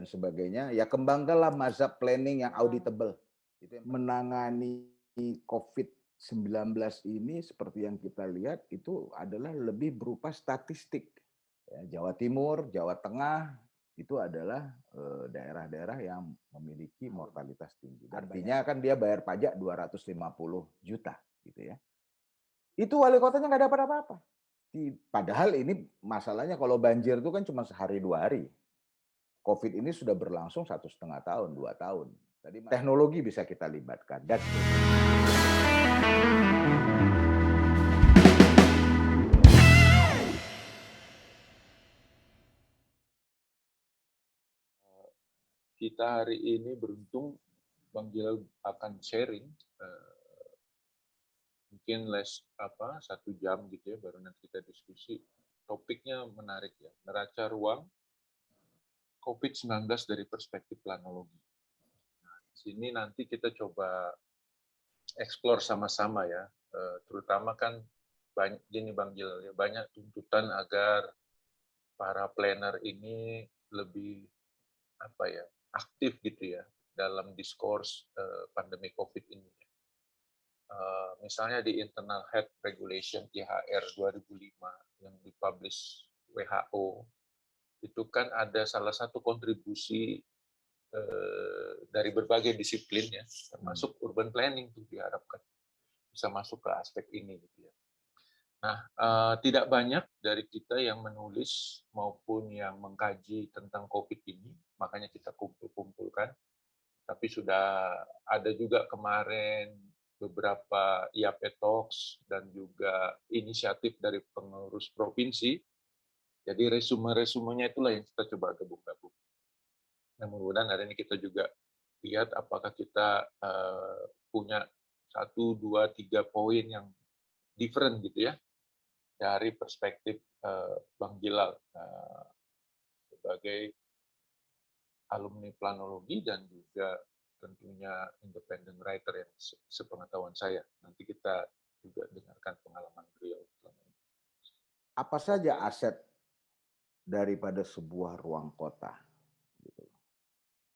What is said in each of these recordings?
dan sebagainya, ya kembangkanlah mazhab planning yang auditable. Itu yang menangani COVID-19 ini seperti yang kita lihat itu adalah lebih berupa statistik. Ya, Jawa Timur, Jawa Tengah itu adalah daerah-daerah yang memiliki mortalitas tinggi. Artinya kan dia bayar pajak 250 juta gitu ya. Itu wali kotanya nggak dapat apa-apa. Padahal ini masalahnya kalau banjir itu kan cuma sehari 2 hari. COVID ini sudah berlangsung 1,5 tahun, 2 tahun. Tadi teknologi bisa kita libatkan. Kita hari ini beruntung Bang Gilal akan sharing mungkin 1 jam gitu ya, baru nanti kita diskusi. Topiknya menarik ya, neraca ruang COVID-19 dari perspektif planologi. Nah, di sini nanti kita coba explore sama-sama ya, terutama kan banyak gini Bang Gilal ya, banyak tuntutan agar para planner ini lebih aktif gitu ya dalam diskurs pandemi COVID ini. Misalnya di Internal Health Regulation IHR 2005 yang dipublish WHO, itu kan ada salah satu kontribusi dari berbagai disiplin ya, termasuk urban planning tuh diharapkan bisa masuk ke aspek ini gitu ya. Nah, tidak banyak dari kita yang menulis maupun yang mengkaji tentang COVID ini, makanya kita kumpul-kumpulkan. Tapi sudah ada juga kemarin beberapa IAP Talks dan juga inisiatif dari pengurus provinsi. Jadi resume-resumenya itulah yang kita coba gabung-gabung. Nah, mudah-mudahan hari ini kita juga lihat apakah kita punya 1, 2, 3 poin yang different gitu ya, dari perspektif Bang Gilal sebagai alumni planologi dan juga tentunya independent writer yang sepengetahuan saya. Nanti kita juga dengarkan pengalaman beliau. Apa saja aset daripada sebuah ruang kota? Gitu.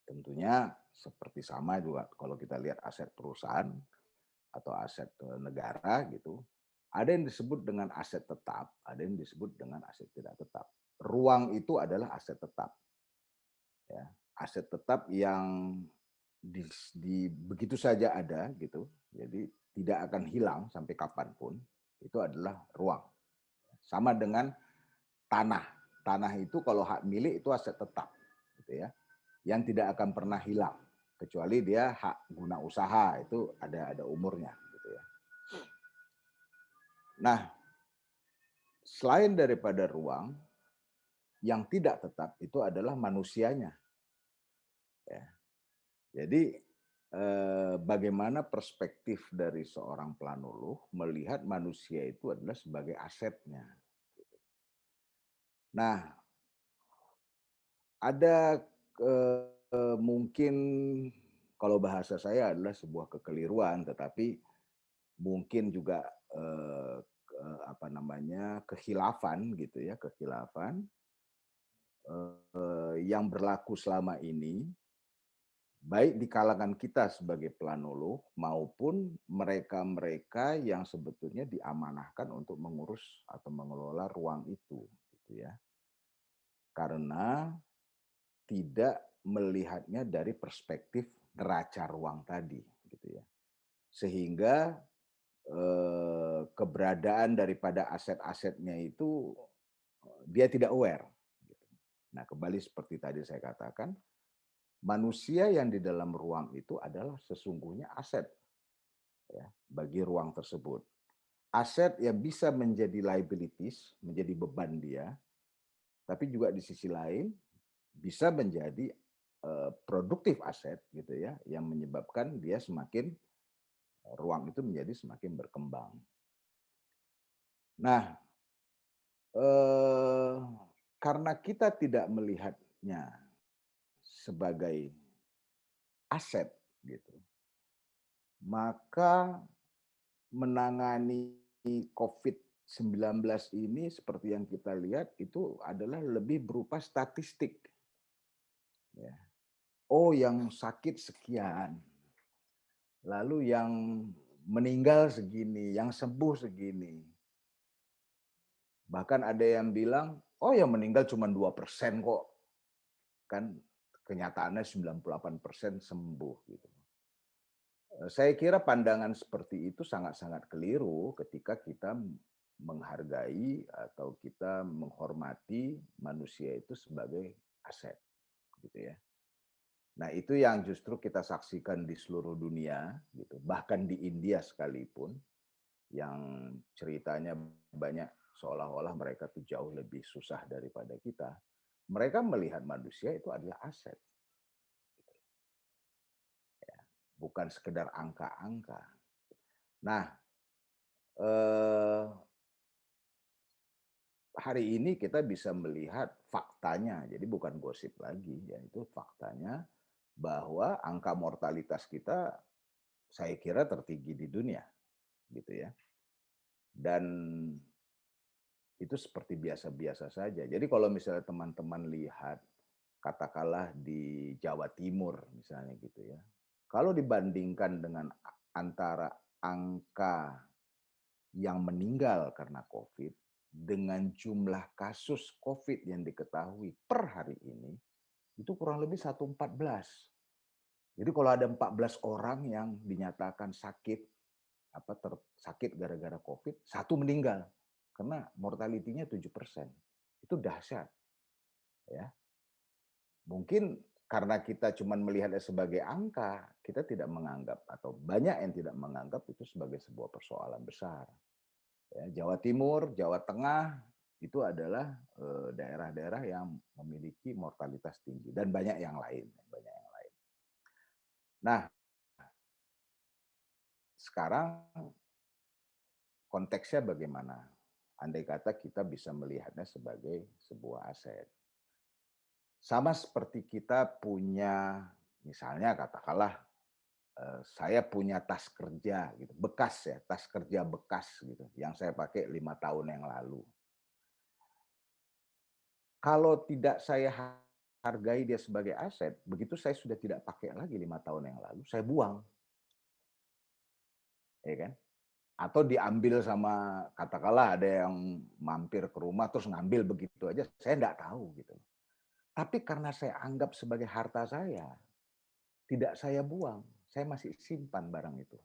Tentunya seperti sama juga kalau kita lihat aset perusahaan atau aset negara gitu. Ada yang disebut dengan aset tetap, ada yang disebut dengan aset tidak tetap. Ruang itu adalah aset tetap. Ya, aset tetap yang begitu saja ada gitu, jadi tidak akan hilang sampai kapanpun. Itu adalah ruang. Sama dengan tanah. Tanah itu kalau hak milik itu aset tetap, gitu ya, yang tidak akan pernah hilang kecuali dia hak guna usaha itu ada umurnya, gitu ya. Nah, selain daripada ruang, yang tidak tetap itu adalah manusianya. Ya. Jadi bagaimana perspektif dari seorang planolog melihat manusia itu adalah sebagai asetnya. Nah, ada mungkin kalau bahasa saya adalah sebuah kekeliruan, tetapi mungkin juga kekhilafan gitu ya, kekhilafan yang berlaku selama ini, baik di kalangan kita sebagai planolog maupun mereka-mereka yang sebetulnya diamanahkan untuk mengurus atau mengelola ruang itu, gitu ya. Karena tidak melihatnya dari perspektif neraca ruang tadi, gitu ya. Sehingga keberadaan daripada aset-asetnya itu dia tidak aware. Nah, kembali seperti tadi saya katakan, manusia yang di dalam ruang itu adalah sesungguhnya aset ya, bagi ruang tersebut. Aset yang bisa menjadi liabilities, menjadi beban dia, tapi juga di sisi lain bisa menjadi produktif aset gitu ya, yang menyebabkan dia semakin ruang itu menjadi semakin berkembang. Nah, karena kita tidak melihatnya sebagai aset gitu, maka menangani COVID-19 ini seperti yang kita lihat itu adalah lebih berupa statistik. Ya. Oh, yang sakit sekian, lalu yang meninggal segini, yang sembuh segini. Bahkan ada yang bilang, oh yang meninggal cuma 2% kok. Kan kenyataannya 98% sembuh gitu. Saya kira pandangan seperti itu sangat-sangat keliru ketika kita menghargai atau kita menghormati manusia itu sebagai aset gitu ya. Nah, itu yang justru kita saksikan di seluruh dunia gitu. Bahkan di India sekalipun yang ceritanya banyak seolah-olah mereka tuh jauh lebih susah daripada kita. Mereka melihat manusia itu adalah aset, bukan sekedar angka-angka. Nah, eh, hari ini kita bisa melihat faktanya, jadi bukan gosip lagi, yaitu faktanya bahwa angka mortalitas kita saya kira tertinggi di dunia, gitu ya. Dan itu seperti biasa-biasa saja. Jadi kalau misalnya teman-teman lihat, katakanlah di Jawa Timur misalnya gitu ya, kalau dibandingkan dengan antara angka yang meninggal karena COVID dengan jumlah kasus COVID yang diketahui per hari ini, itu kurang lebih 114. Jadi kalau ada 14 orang yang dinyatakan sakit, sakit gara-gara COVID, satu meninggal karena mortality-nya 7%. Itu dahsyat. Ya. Mungkin karena kita cuma melihatnya sebagai angka, kita tidak menganggap atau banyak yang tidak menganggap itu sebagai sebuah persoalan besar. Ya, Jawa Timur, Jawa Tengah itu adalah daerah-daerah yang memiliki mortalitas tinggi dan banyak yang lain, banyak yang lain. Nah, sekarang konteksnya bagaimana? Andai kata kita bisa melihatnya sebagai sebuah aset. Sama seperti kita punya, misalnya katakanlah saya punya tas kerja gitu, bekas ya, tas kerja bekas gitu, yang saya pakai 5 tahun yang lalu. Kalau tidak saya hargai dia sebagai aset, begitu saya sudah tidak pakai lagi 5 tahun yang lalu, saya buang, ya kan? Atau diambil sama katakanlah ada yang mampir ke rumah terus ngambil begitu aja, saya nggak tahu gitu. Tapi karena saya anggap sebagai harta saya, tidak saya buang, saya masih simpan barang itu.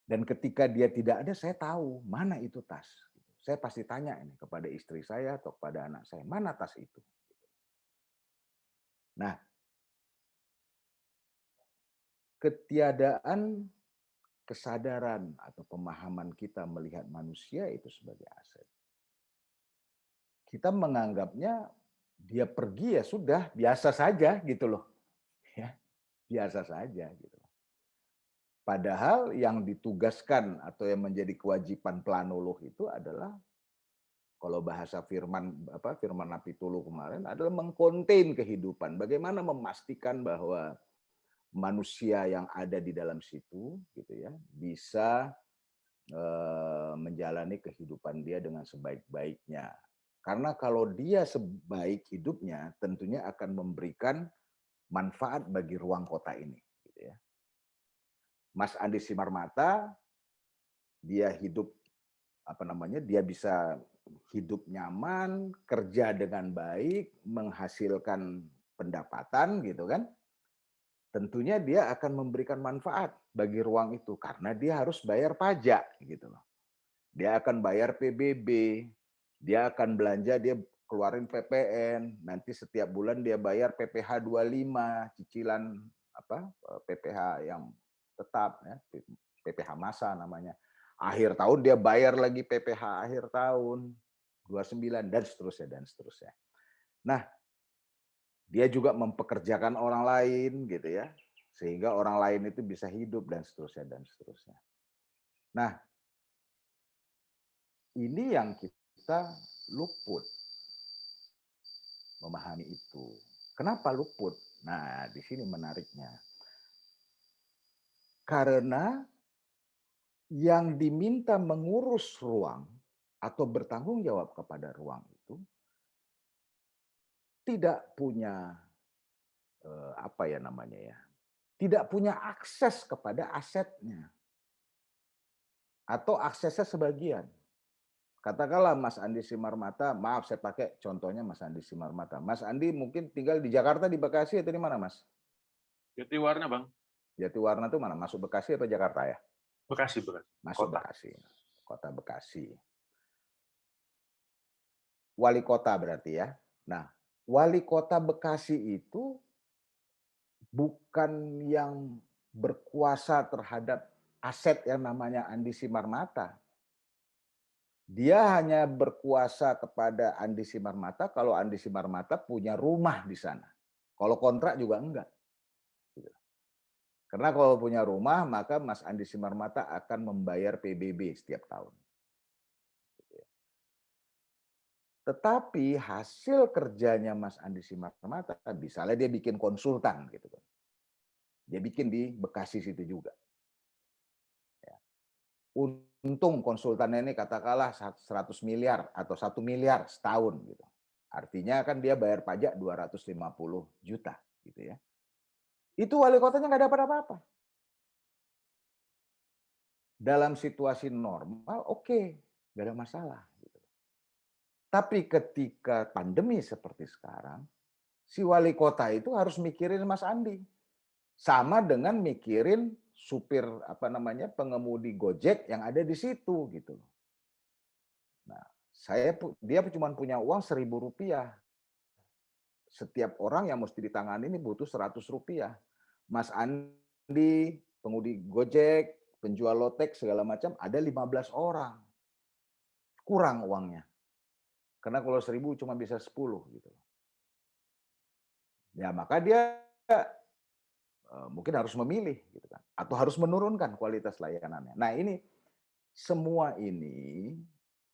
Dan ketika dia tidak ada, saya tahu mana itu tas. Saya pasti tanya ini kepada istri saya atau kepada anak saya, mana tas itu? Nah, ketiadaan kesadaran atau pemahaman kita melihat manusia itu sebagai aset. Kita menganggapnya dia pergi ya sudah, biasa saja gitu loh. Ya, biasa saja gitu. Padahal yang ditugaskan atau yang menjadi kewajiban planolog itu adalah kalau bahasa firman Napitulu kemarin adalah mengkonten kehidupan. Bagaimana memastikan bahwa manusia yang ada di dalam situ gitu ya bisa menjalani kehidupan dia dengan sebaik-baiknya. Karena kalau dia sebaik hidupnya, tentunya akan memberikan manfaat bagi ruang kota ini. Gitu ya. Mas Andi Simarmata, dia hidup dia bisa hidup nyaman, kerja dengan baik, menghasilkan pendapatan gitu kan. Tentunya dia akan memberikan manfaat bagi ruang itu karena dia harus bayar pajak gitu loh. Dia akan bayar PBB, dia akan belanja, dia keluarin PPN, nanti setiap bulan dia bayar PPh 25, cicilan PPh yang tetap ya, PPh masa namanya. Akhir tahun dia bayar lagi PPh akhir tahun 29 dan seterusnya dan seterusnya. Nah, dia juga mempekerjakan orang lain gitu ya, sehingga orang lain itu bisa hidup dan seterusnya dan seterusnya. Nah, ini yang kita luput memahami itu. Kenapa luput? Nah, di sini menariknya. Karena yang diminta mengurus ruang atau bertanggung jawab kepada ruang itu tidak punya apa ya namanya ya, tidak punya akses kepada asetnya atau aksesnya sebagian. Katakanlah Mas Andi Simarmata, maaf saya pakai contohnya Mas Andi Simarmata. Mas Andi mungkin tinggal di Jakarta, di Bekasi atau di mana, Mas? Jatiwarna, Bang. Jatiwarna itu mana? Masuk Bekasi atau Jakarta ya? Bekasi, Bekasi. Masuk Kota. Bekasi. Kota Bekasi. Wali kota berarti ya. Nah, wali kota Bekasi itu bukan yang berkuasa terhadap aset yang namanya Andi Simarmata. Dia hanya berkuasa kepada Andi Simarmata kalau Andi Simarmata punya rumah di sana. Kalau kontrak juga enggak. Gitu. Karena kalau punya rumah, maka Mas Andi Simarmata akan membayar PBB setiap tahun. Gitu ya. Tetapi hasil kerjanya Mas Andi Simarmata, misalnya dia bikin konsultan, gitu kan. Dia bikin di Bekasi situ juga. Ya. Untung konsultannya ini katakanlah 100 miliar atau 1 miliar setahun gitu. Artinya kan dia bayar pajak 250 juta gitu ya. Itu wali kotanya nggak dapat apa-apa. Dalam situasi normal oke, nggak ada masalah. Gitu. Tapi ketika pandemi seperti sekarang, si wali kota itu harus mikirin Mas Andi. Sama dengan mikirin supir apa namanya pengemudi Gojek yang ada di situ gitu. Nah, dia cuma punya uang Rp1.000. Setiap orang yang mesti ditangani ini butuh Rp100. Mas Andi, pengemudi Gojek, penjual lotek segala macam ada 15 orang. Kurang uangnya. Karena kalau 1.000 cuma bisa 10 gitu. Ya maka dia mungkin harus memilih gitu kan atau harus menurunkan kualitas layanannya. Nah, ini semua ini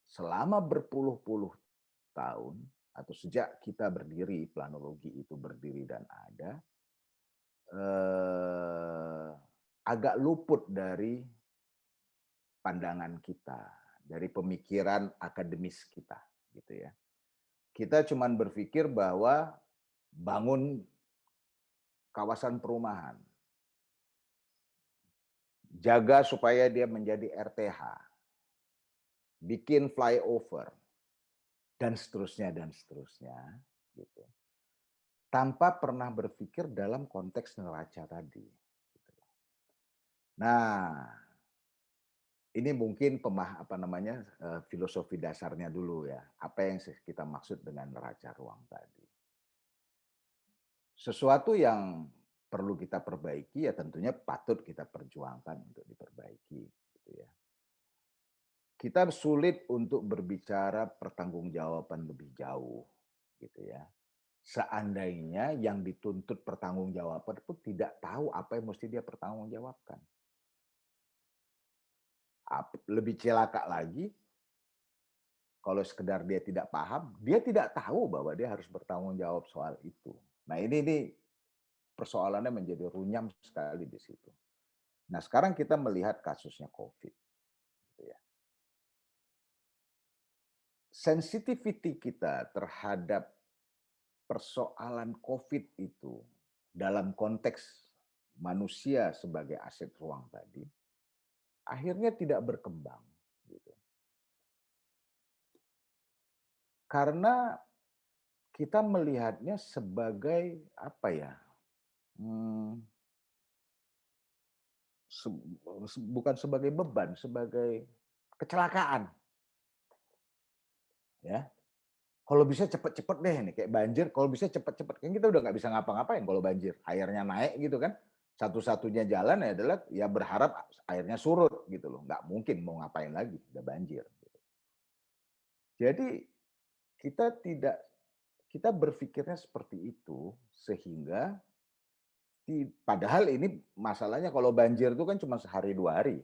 selama berpuluh-puluh tahun atau sejak kita berdiri, planologi itu berdiri dan ada, agak luput dari pandangan kita, dari pemikiran akademis kita, gitu ya. Kita cuman berpikir bahwa bangun kawasan perumahan, jaga supaya dia menjadi RTH, bikin flyover, dan seterusnya, gitu. Tanpa pernah berpikir dalam konteks neraca tadi. Gitu. Nah, ini mungkin filosofi dasarnya dulu ya. Apa yang kita maksud dengan neraca ruang tadi. Sesuatu yang perlu kita perbaiki ya tentunya patut kita perjuangkan untuk diperbaiki. Gitu ya. Kita sulit untuk berbicara pertanggungjawaban lebih jauh, gitu ya. Seandainya yang dituntut pertanggungjawaban pun tidak tahu apa yang mesti dia pertanggungjawabkan. Lebih celaka lagi, kalau sekedar dia tidak paham, dia tidak tahu bahwa dia harus bertanggung jawab soal itu. Nah ini persoalannya menjadi runyam sekali di situ. Nah sekarang kita melihat kasusnya COVID. Gitu ya. Sensitivity kita terhadap persoalan COVID itu dalam konteks manusia sebagai aset ruang tadi, akhirnya tidak berkembang. Gitu. Karena kita melihatnya sebagai apa ya? Bukan sebagai beban, sebagai kecelakaan. Ya, kalau bisa cepet-cepet deh nih kayak banjir, kalau bisa cepet-cepet kan kita udah nggak bisa ngapa-ngapain kalau banjir, airnya naik gitu kan. Satu-satunya jalan adalah ya berharap airnya surut gitu loh, nggak mungkin mau ngapain lagi, udah banjir. Gitu. Jadi kita berpikirnya seperti itu sehingga padahal ini masalahnya kalau banjir itu kan cuma sehari 2 hari.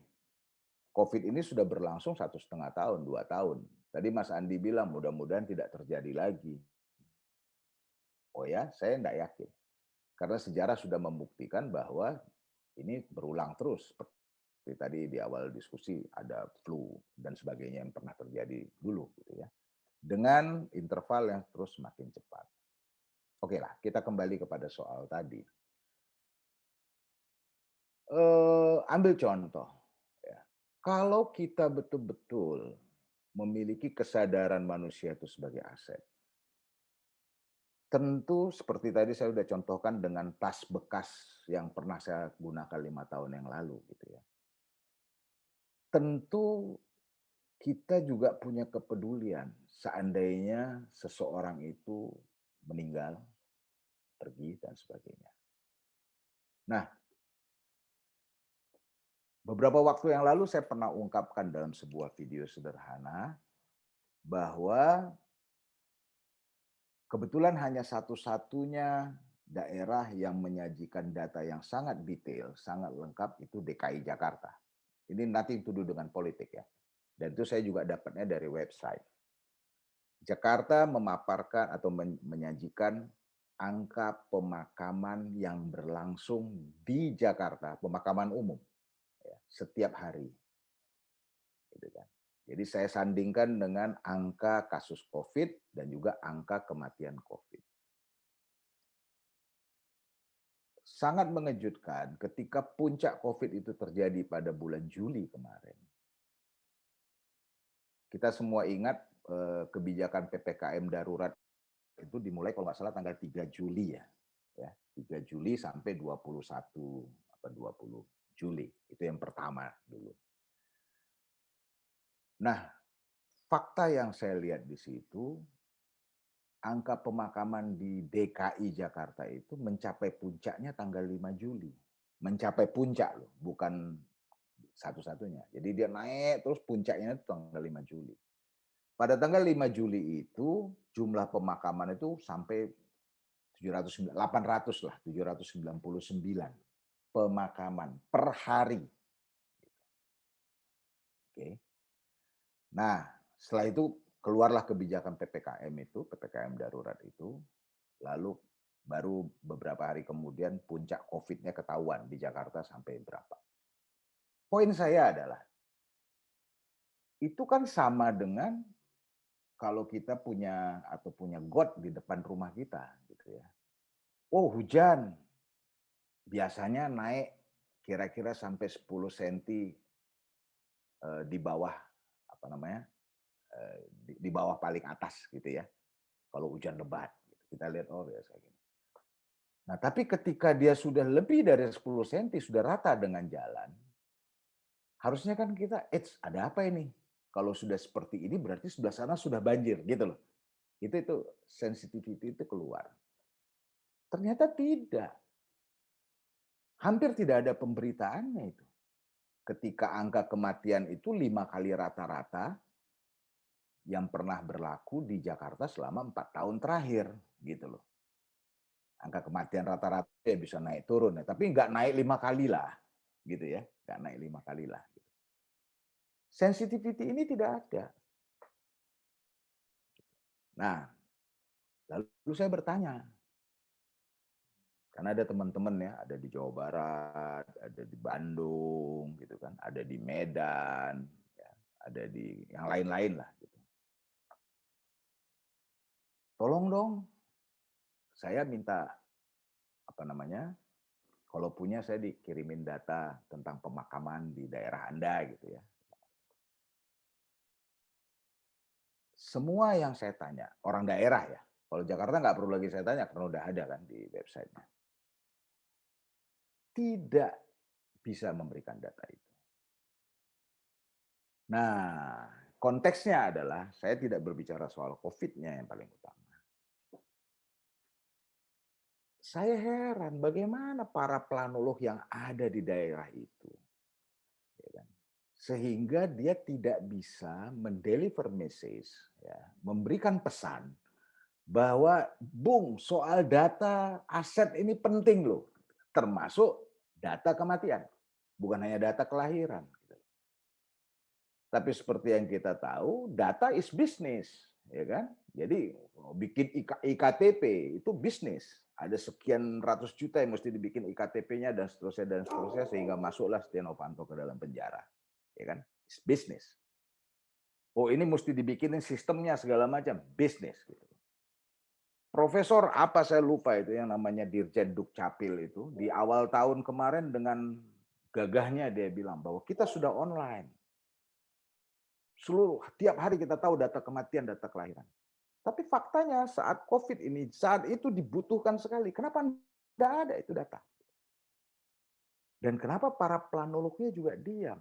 COVID ini sudah berlangsung 1,5 tahun, 2 tahun. Tadi Mas Andi bilang mudah-mudahan tidak terjadi lagi. Oh ya, saya enggak yakin. Karena sejarah sudah membuktikan bahwa ini berulang terus. Seperti tadi di awal diskusi ada flu dan sebagainya yang pernah terjadi dulu gitu ya. Dengan interval yang terus semakin cepat. Oke lah, kita kembali kepada soal tadi. Ambil contoh, ya. Kalau kita betul-betul memiliki kesadaran manusia itu sebagai aset, tentu seperti tadi saya sudah contohkan dengan tas bekas yang pernah saya gunakan 5 tahun yang lalu gitu ya. Tentu kita juga punya kepedulian seandainya seseorang itu meninggal, pergi dan sebagainya. Nah, beberapa waktu yang lalu saya pernah ungkapkan dalam sebuah video sederhana bahwa kebetulan hanya satu-satunya daerah yang menyajikan data yang sangat detail, sangat lengkap itu DKI Jakarta. Ini nanti tuduh dengan politik ya. Dan itu saya juga dapatnya dari website. Jakarta memaparkan atau menyajikan angka pemakaman yang berlangsung di Jakarta, pemakaman umum ya, setiap hari. Gitu kan. Jadi saya sandingkan dengan angka kasus COVID dan juga angka kematian COVID. Sangat mengejutkan ketika puncak COVID itu terjadi pada bulan Juli kemarin. Kita semua ingat kebijakan PPKM darurat itu dimulai kalau nggak salah tanggal 3 Juli ya. 3 Juli sampai 21 apa 20 Juli. Itu yang pertama dulu. Nah, fakta yang saya lihat di situ, angka pemakaman di DKI Jakarta itu mencapai puncaknya tanggal 5 Juli. Mencapai puncak loh, bukan satu-satunya. Jadi dia naik terus puncaknya itu tanggal 5 Juli. Pada tanggal 5 Juli itu jumlah pemakaman itu sampai 800 lah, 799 pemakaman per hari. Oke. Nah, setelah itu keluarlah kebijakan PPKM itu, PPKM darurat itu, lalu baru beberapa hari kemudian puncak COVID-nya ketahuan di Jakarta sampai berapa. Poin saya adalah, itu kan sama dengan kalau kita punya got di depan rumah kita gitu ya. Oh, hujan. Biasanya naik kira-kira sampai 10 senti di bawah apa namanya? Di bawah paling atas gitu ya. Kalau hujan lebat gitu. Kita lihat oh biasa gini. Nah, tapi ketika dia sudah lebih dari 10 senti sudah rata dengan jalan, harusnya kan kita, ada apa ini? Kalau sudah seperti ini berarti sebelah sana sudah banjir gitu loh. Itu sensitivity itu keluar. Ternyata tidak. Hampir tidak ada pemberitaannya itu. Ketika angka kematian itu 5 kali rata-rata yang pernah berlaku di Jakarta selama 4 tahun terakhir gitu loh. Angka kematian rata-rata ya bisa naik turun ya, tapi nggak naik 5 kali lah gitu ya, nggak naik 5 kali lah. Sensitivity ini tidak ada. Nah, lalu saya bertanya, karena ada teman-teman ya, ada di Jawa Barat, ada di Bandung, gitu kan, ada di Medan, ya, ada di yang lain-lain lah. Gitu. Tolong dong, saya minta apa namanya, kalau punya saya dikirimin data tentang pemakaman di daerah Anda gitu ya. Semua yang saya tanya, orang daerah ya, kalau Jakarta nggak perlu lagi saya tanya karena udah ada kan di websitenya. Tidak bisa memberikan data itu. Nah, konteksnya adalah saya tidak berbicara soal COVID-nya yang paling utama. Saya heran bagaimana para planolog yang ada di daerah itu. Ya kan? Sehingga dia tidak bisa mendeliver message, ya, memberikan pesan bahwa Bung, soal data aset ini penting loh, termasuk data kematian, bukan hanya data kelahiran. Tapi seperti yang kita tahu, data is business, ya kan? Jadi bikin IKTP itu bisnis. Ada sekian ratus juta yang mesti dibikin IKTP-nya dan seterusnya sehingga masuklah Setia Novanto ke dalam penjara, ya kan? It's business. Oh ini mesti dibikinin sistemnya segala macam, bisnis. Gitu. Profesor apa saya lupa itu yang namanya Dirjen Dukcapil itu di awal tahun kemarin dengan gagahnya dia bilang bahwa kita sudah online. Seluruh tiap hari kita tahu data kematian, data kelahiran. Tapi faktanya saat COVID ini, saat itu dibutuhkan sekali. Kenapa tidak ada itu data? Dan kenapa para planolognya juga diam?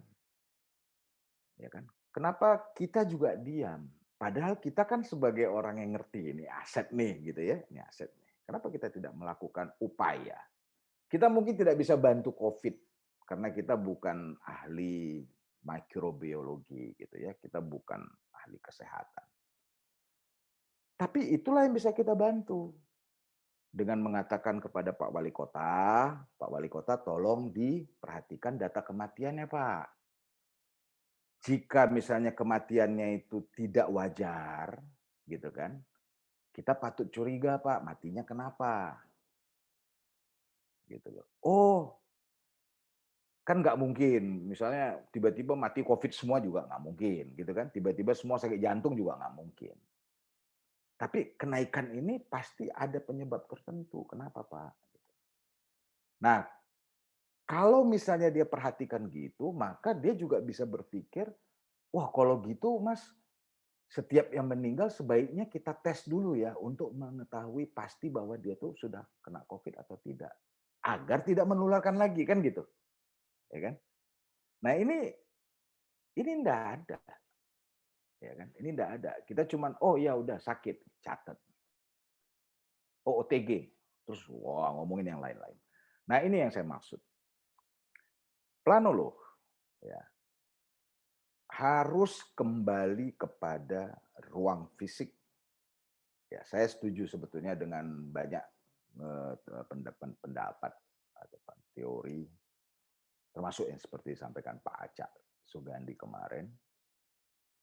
Ya kan? Kenapa kita juga diam? Padahal kita kan sebagai orang yang ngerti ini aset nih gitu ya, ini aset nih. Kenapa kita tidak melakukan upaya? Kita mungkin tidak bisa bantu COVID karena kita bukan ahli mikrobiologi gitu ya, kita bukan ahli kesehatan. Tapi itulah yang bisa kita bantu dengan mengatakan kepada Pak Wali Kota tolong diperhatikan data kematiannya Pak. Jika misalnya kematiannya itu tidak wajar, gitu kan, kita patut curiga Pak, matinya kenapa? Gitu loh. Oh, kan nggak mungkin, misalnya tiba-tiba mati COVID semua juga nggak mungkin, gitu kan. Tiba-tiba semua sakit jantung juga nggak mungkin. Tapi kenaikan ini pasti ada penyebab tertentu. Kenapa Pak? Nah, kalau misalnya dia perhatikan gitu, maka dia juga bisa berpikir, wah kalau gitu Mas, setiap yang meninggal sebaiknya kita tes dulu ya untuk mengetahui pasti bahwa dia tuh sudah kena COVID atau tidak. Agar tidak menularkan lagi kan gitu. Ya kan? Nah ini enggak ada. Ya kan? Ini enggak ada. Kita cuman oh ya udah sakit, catat. Oh OTG. Terus wah ngomongin yang lain-lain. Nah, ini yang saya maksud. Planolog ya harus kembali kepada ruang fisik. Ya, saya setuju sebetulnya dengan banyak pendapat atau teori, termasuk yang seperti disampaikan Pak Acak Sugandi kemarin.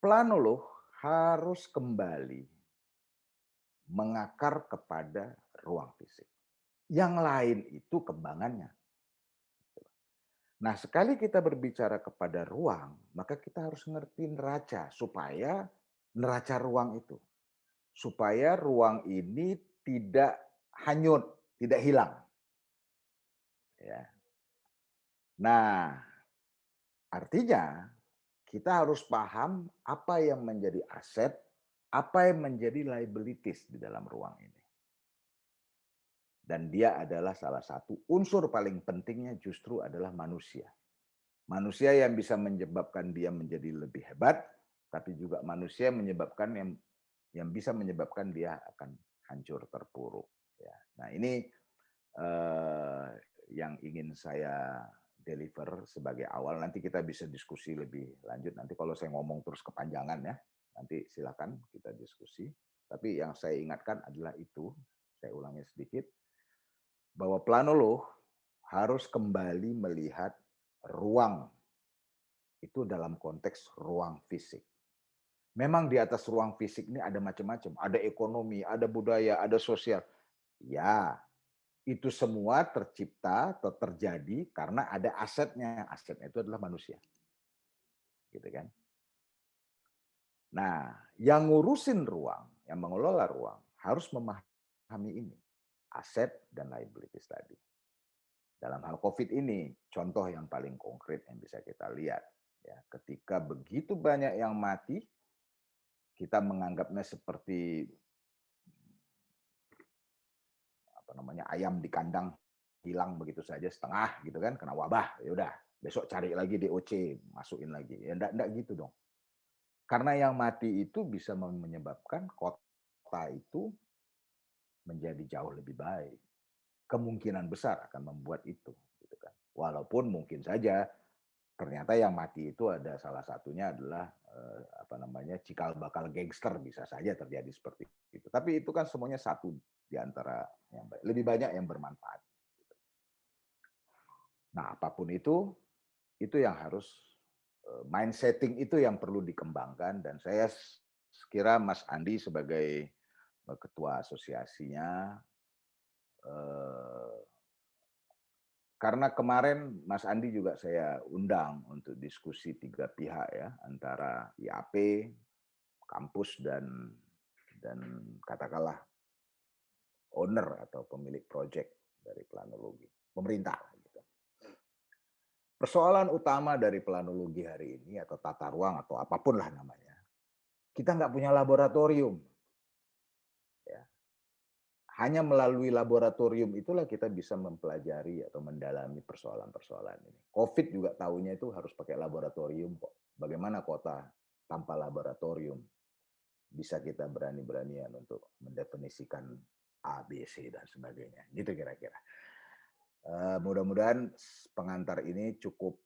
Planolog harus kembali mengakar kepada ruang fisik. Yang lain itu kembangannya. Nah, sekali kita berbicara kepada ruang, maka kita harus ngerti neraca supaya neraca ruang itu. Supaya ruang ini tidak hanyut, tidak hilang. Ya. Nah, artinya kita harus paham apa yang menjadi aset, apa yang menjadi liabilities di dalam ruang ini. Dan dia adalah salah satu unsur paling pentingnya justru adalah manusia. Manusia yang bisa menyebabkan dia menjadi lebih hebat, tapi juga manusia menyebabkan yang bisa menyebabkan dia akan hancur terpuruk. Ya. Nah ini yang ingin saya deliver sebagai awal. Nanti kita bisa diskusi lebih lanjut. Nanti kalau saya ngomong terus kepanjangan ya, nanti silakan kita diskusi. Tapi yang saya ingatkan adalah itu, saya ulangi sedikit, bahwa planolog harus kembali melihat ruang itu dalam konteks ruang fisik. Memang di atas ruang fisik ini ada macam-macam, ada ekonomi, ada budaya, ada sosial. Ya, itu semua tercipta atau terjadi karena ada asetnya. Asetnya itu adalah manusia. Gitu kan? Nah, yang ngurusin ruang, yang mengelola ruang harus memahami ini, aset dan liabilities tadi. Dalam hal COVID ini, contoh yang paling konkret yang bisa kita lihat, ya, ketika begitu banyak yang mati, kita menganggapnya seperti apa namanya ayam di kandang hilang begitu saja setengah gitu kan kena wabah ya udah besok cari lagi DOC masukin lagi ya enggak gitu dong karena yang mati itu bisa menyebabkan kota itu menjadi jauh lebih baik kemungkinan besar akan membuat itu gitu kan walaupun mungkin saja ternyata yang mati itu ada salah satunya adalah apa namanya cikal bakal gangster bisa saja terjadi seperti itu tapi itu kan semuanya satu di antara yang baik lebih banyak yang bermanfaat. Nah, apapun itu yang harus mind setting itu yang perlu dikembangkan dan saya kira Mas Andi sebagai ketua asosiasinya karena kemarin Mas Andi juga saya undang untuk diskusi 3 pihak ya antara IAP, kampus dan katakanlah owner atau pemilik proyek dari planologi, pemerintah. Gitu. Persoalan utama dari planologi hari ini atau tata ruang atau apapun lah namanya, kita nggak punya laboratorium. Ya. Hanya melalui laboratorium itulah kita bisa mempelajari atau mendalami persoalan-persoalan ini. COVID juga tahunya itu harus pakai laboratorium kok. Bagaimana kota tanpa laboratorium bisa kita berani-beranian untuk mendefinisikan A, B, C dan sebagainya. Gitu kira-kira. Mudah-mudahan pengantar ini cukup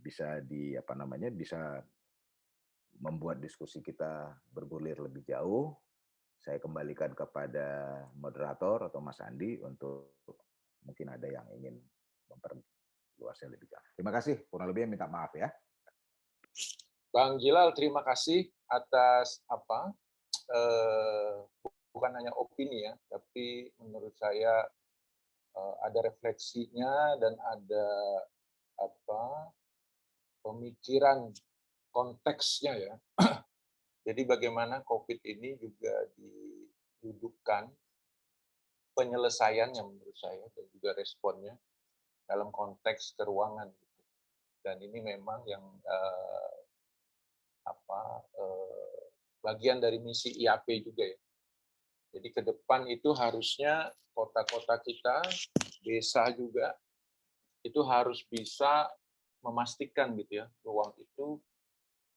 bisa bisa membuat diskusi kita bergulir lebih jauh. Saya kembalikan kepada moderator atau Mas Andi untuk mungkin ada yang ingin memperluasnya lebih jauh. Terima kasih, kurang lebihnya minta maaf ya. Bang Jilal, terima kasih atas bukan hanya opini ya, tapi menurut saya ada refleksinya dan ada pemikiran konteksnya ya. Jadi bagaimana COVID ini juga didudukkan penyelesaiannya menurut saya dan juga responnya dalam konteks keuangan. Dan ini memang yang bagian dari misi IAP juga ya. Jadi ke depan itu harusnya kota-kota kita, desa juga, itu harus bisa memastikan gitu ya, ruang itu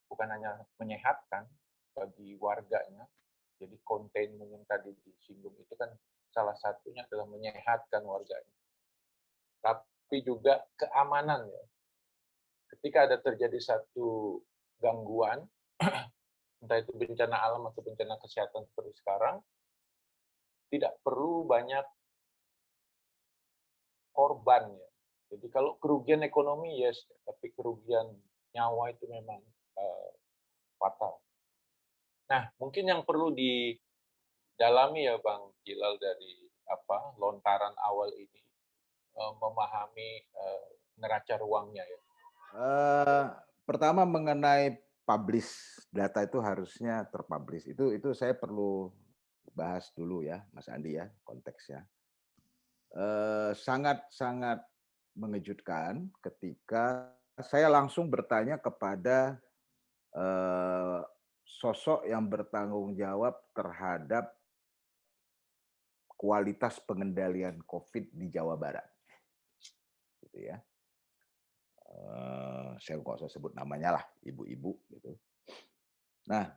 bukan hanya menyehatkan bagi warganya, jadi containment yang tadi disinggung itu kan salah satunya adalah menyehatkan warganya, tapi juga keamanan ya. Ketika ada terjadi satu gangguan, entah itu bencana alam atau bencana kesehatan seperti sekarang, tidak perlu banyak korban ya. Jadi kalau kerugian ekonomi yes, tapi kerugian nyawa itu memang fatal. Nah, mungkin yang perlu didalami ya Bang Gilal dari lontaran awal ini memahami neraca ruangnya ya. Pertama mengenai publish data itu harusnya terpublish. Itu saya perlu bahas dulu ya, Mas Andi ya, konteksnya. Sangat-sangat mengejutkan ketika saya langsung bertanya kepada sosok yang bertanggung jawab terhadap kualitas pengendalian COVID di Jawa Barat. Gitu ya. Saya nggak usah sebut namanya lah, ibu-ibu gitu. Nah,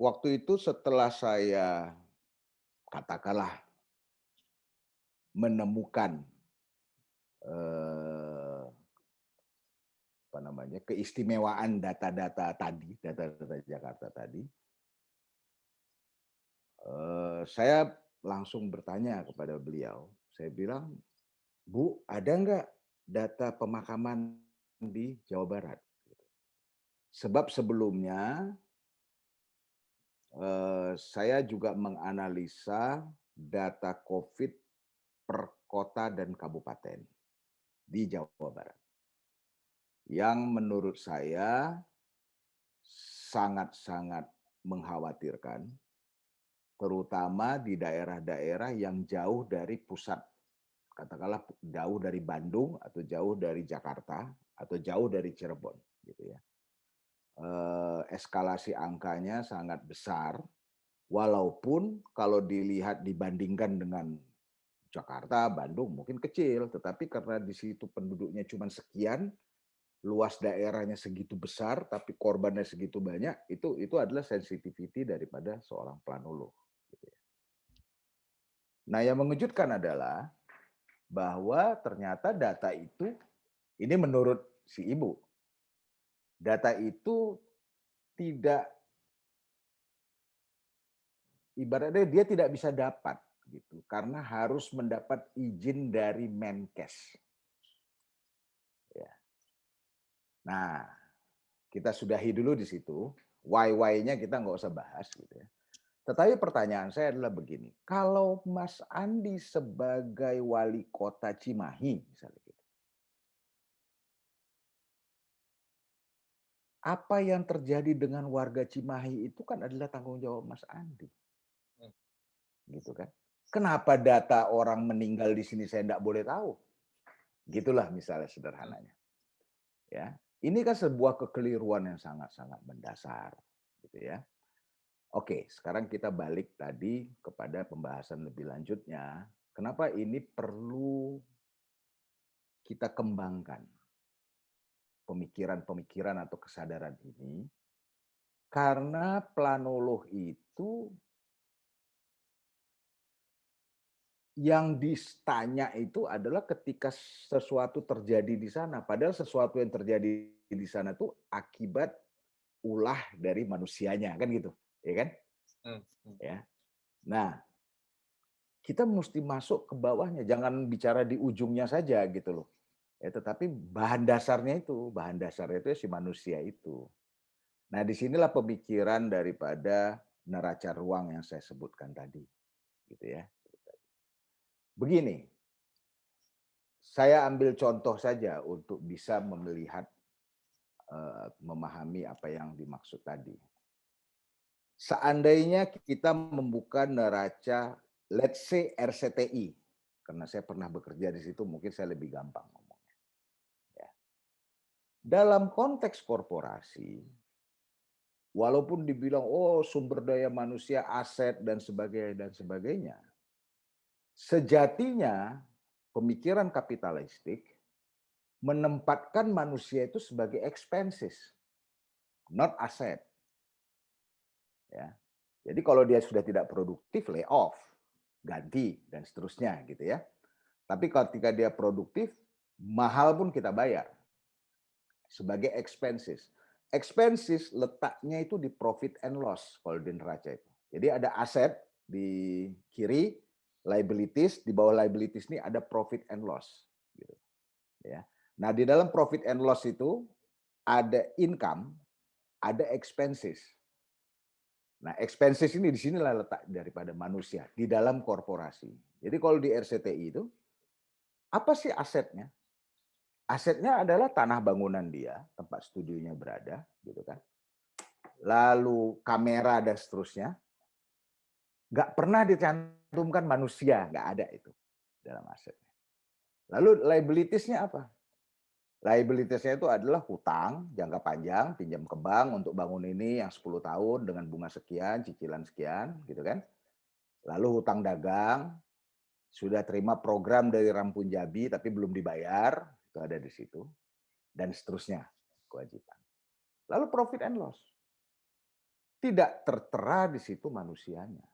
waktu itu setelah saya katakanlah menemukan keistimewaan data-data tadi, data-data Jakarta tadi, saya langsung bertanya kepada beliau. Saya bilang, Bu, ada nggak data pemakaman di Jawa Barat? Sebab sebelumnya saya juga menganalisa data COVID per kota dan kabupaten di Jawa Barat. Yang menurut saya sangat-sangat mengkhawatirkan, terutama di daerah-daerah yang jauh dari pusat, katakanlah jauh dari Bandung atau jauh dari Jakarta atau jauh dari Cirebon, gitu ya. Eskalasi angkanya sangat besar, walaupun kalau dilihat dibandingkan dengan Jakarta, Bandung mungkin kecil, tetapi karena di situ penduduknya cuma sekian, luas daerahnya segitu besar, tapi korbannya segitu banyak, itu adalah sensitivity daripada seorang planolog. Nah, yang mengejutkan adalah bahwa ternyata data itu, ini menurut si ibu, data itu tidak, ibaratnya dia tidak bisa dapat gitu, karena harus mendapat izin dari Menkes. Ya. Nah, kita sudahi dulu di situ, why-nya kita nggak usah bahas gitu ya. Tetapi pertanyaan saya adalah begini, kalau Mas Andi sebagai wali kota Cimahi, misalnya gitu, apa yang terjadi dengan warga Cimahi itu kan adalah tanggung jawab Mas Andi. gitu kan. Kenapa data orang meninggal di sini saya enggak boleh tahu? Gitulah misalnya sederhananya. Ya, ini kan sebuah kekeliruan yang sangat-sangat mendasar, gitu ya. Oke, sekarang kita balik tadi kepada pembahasan lebih lanjutnya. Kenapa ini perlu kita kembangkan pemikiran-pemikiran atau kesadaran ini? Karena planolog itu yang ditanya itu adalah ketika sesuatu terjadi di sana, padahal sesuatu yang terjadi di sana itu akibat ulah dari manusianya, kan gitu, ya kan? Ya. Nah, kita mesti masuk ke bawahnya, jangan bicara di ujungnya saja gitu loh. Ya, tetapi bahan dasarnya ya si manusia itu. Nah, disinilah pemikiran daripada neraca ruang yang saya sebutkan tadi, gitu ya. Begini, saya ambil contoh saja untuk bisa melihat, memahami apa yang dimaksud tadi. Seandainya kita membuka neraca, let's say RCTI, karena saya pernah bekerja di situ, mungkin saya lebih gampang ngomongnya. Ya. Dalam konteks korporasi, walaupun dibilang, oh sumber daya manusia, aset, dan sebagainya, sejatinya pemikiran kapitalistik menempatkan manusia itu sebagai expenses, not asset. Ya. Jadi kalau dia sudah tidak produktif, lay off, ganti, dan seterusnya gitu ya. Tapi ketika dia produktif, mahal pun kita bayar sebagai expenses. Expenses letaknya itu di profit and loss kalau di neraca itu. Jadi ada aset di kiri, liabilities, di bawah liabilities ini ada profit and loss. Gitu. Ya. Nah di dalam profit and loss itu ada income, ada expenses. Nah, expenses ini di sinilah letak daripada manusia di dalam korporasi. Jadi kalau di RCTI itu apa sih asetnya? Asetnya adalah tanah bangunan dia, tempat studionya berada, gitu kan. Lalu kamera dan seterusnya. Nggak pernah dicantumkan manusia, nggak ada itu dalam asetnya. Lalu liabilities-nya apa? Liabilities-nya itu adalah hutang jangka panjang, pinjam ke bank untuk bangun ini yang 10 tahun dengan bunga sekian, cicilan sekian, gitu kan. Lalu hutang dagang, sudah terima program dari Rampun Jabi tapi belum dibayar, itu ada di situ. Dan seterusnya, kewajiban. Lalu profit and loss. Tidak tertera di situ manusianya.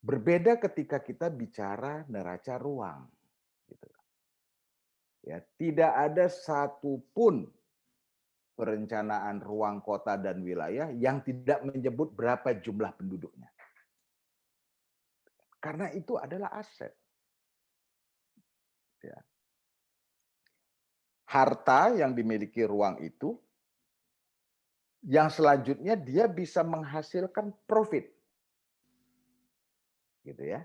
Berbeda ketika kita bicara neraca ruang. Gitu. Ya, tidak ada satupun perencanaan ruang kota dan wilayah yang tidak menyebut berapa jumlah penduduknya. Karena itu adalah aset. Ya. Harta yang dimiliki ruang itu, yang selanjutnya dia bisa menghasilkan profit. Gitu ya.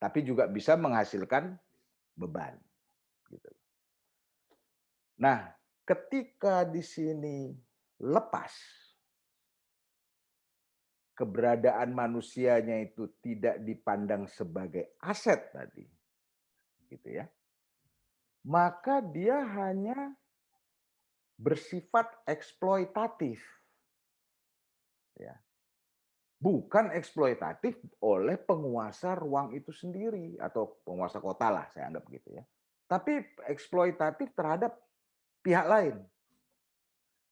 Tapi juga bisa menghasilkan beban. Gitu. Nah, ketika di sini lepas keberadaan manusianya itu tidak dipandang sebagai aset tadi, gitu ya, maka dia hanya bersifat eksploitatif, ya, bukan eksploitatif oleh penguasa ruang itu sendiri atau penguasa kota lah, saya anggap gitu ya, tapi eksploitatif terhadap pihak lain.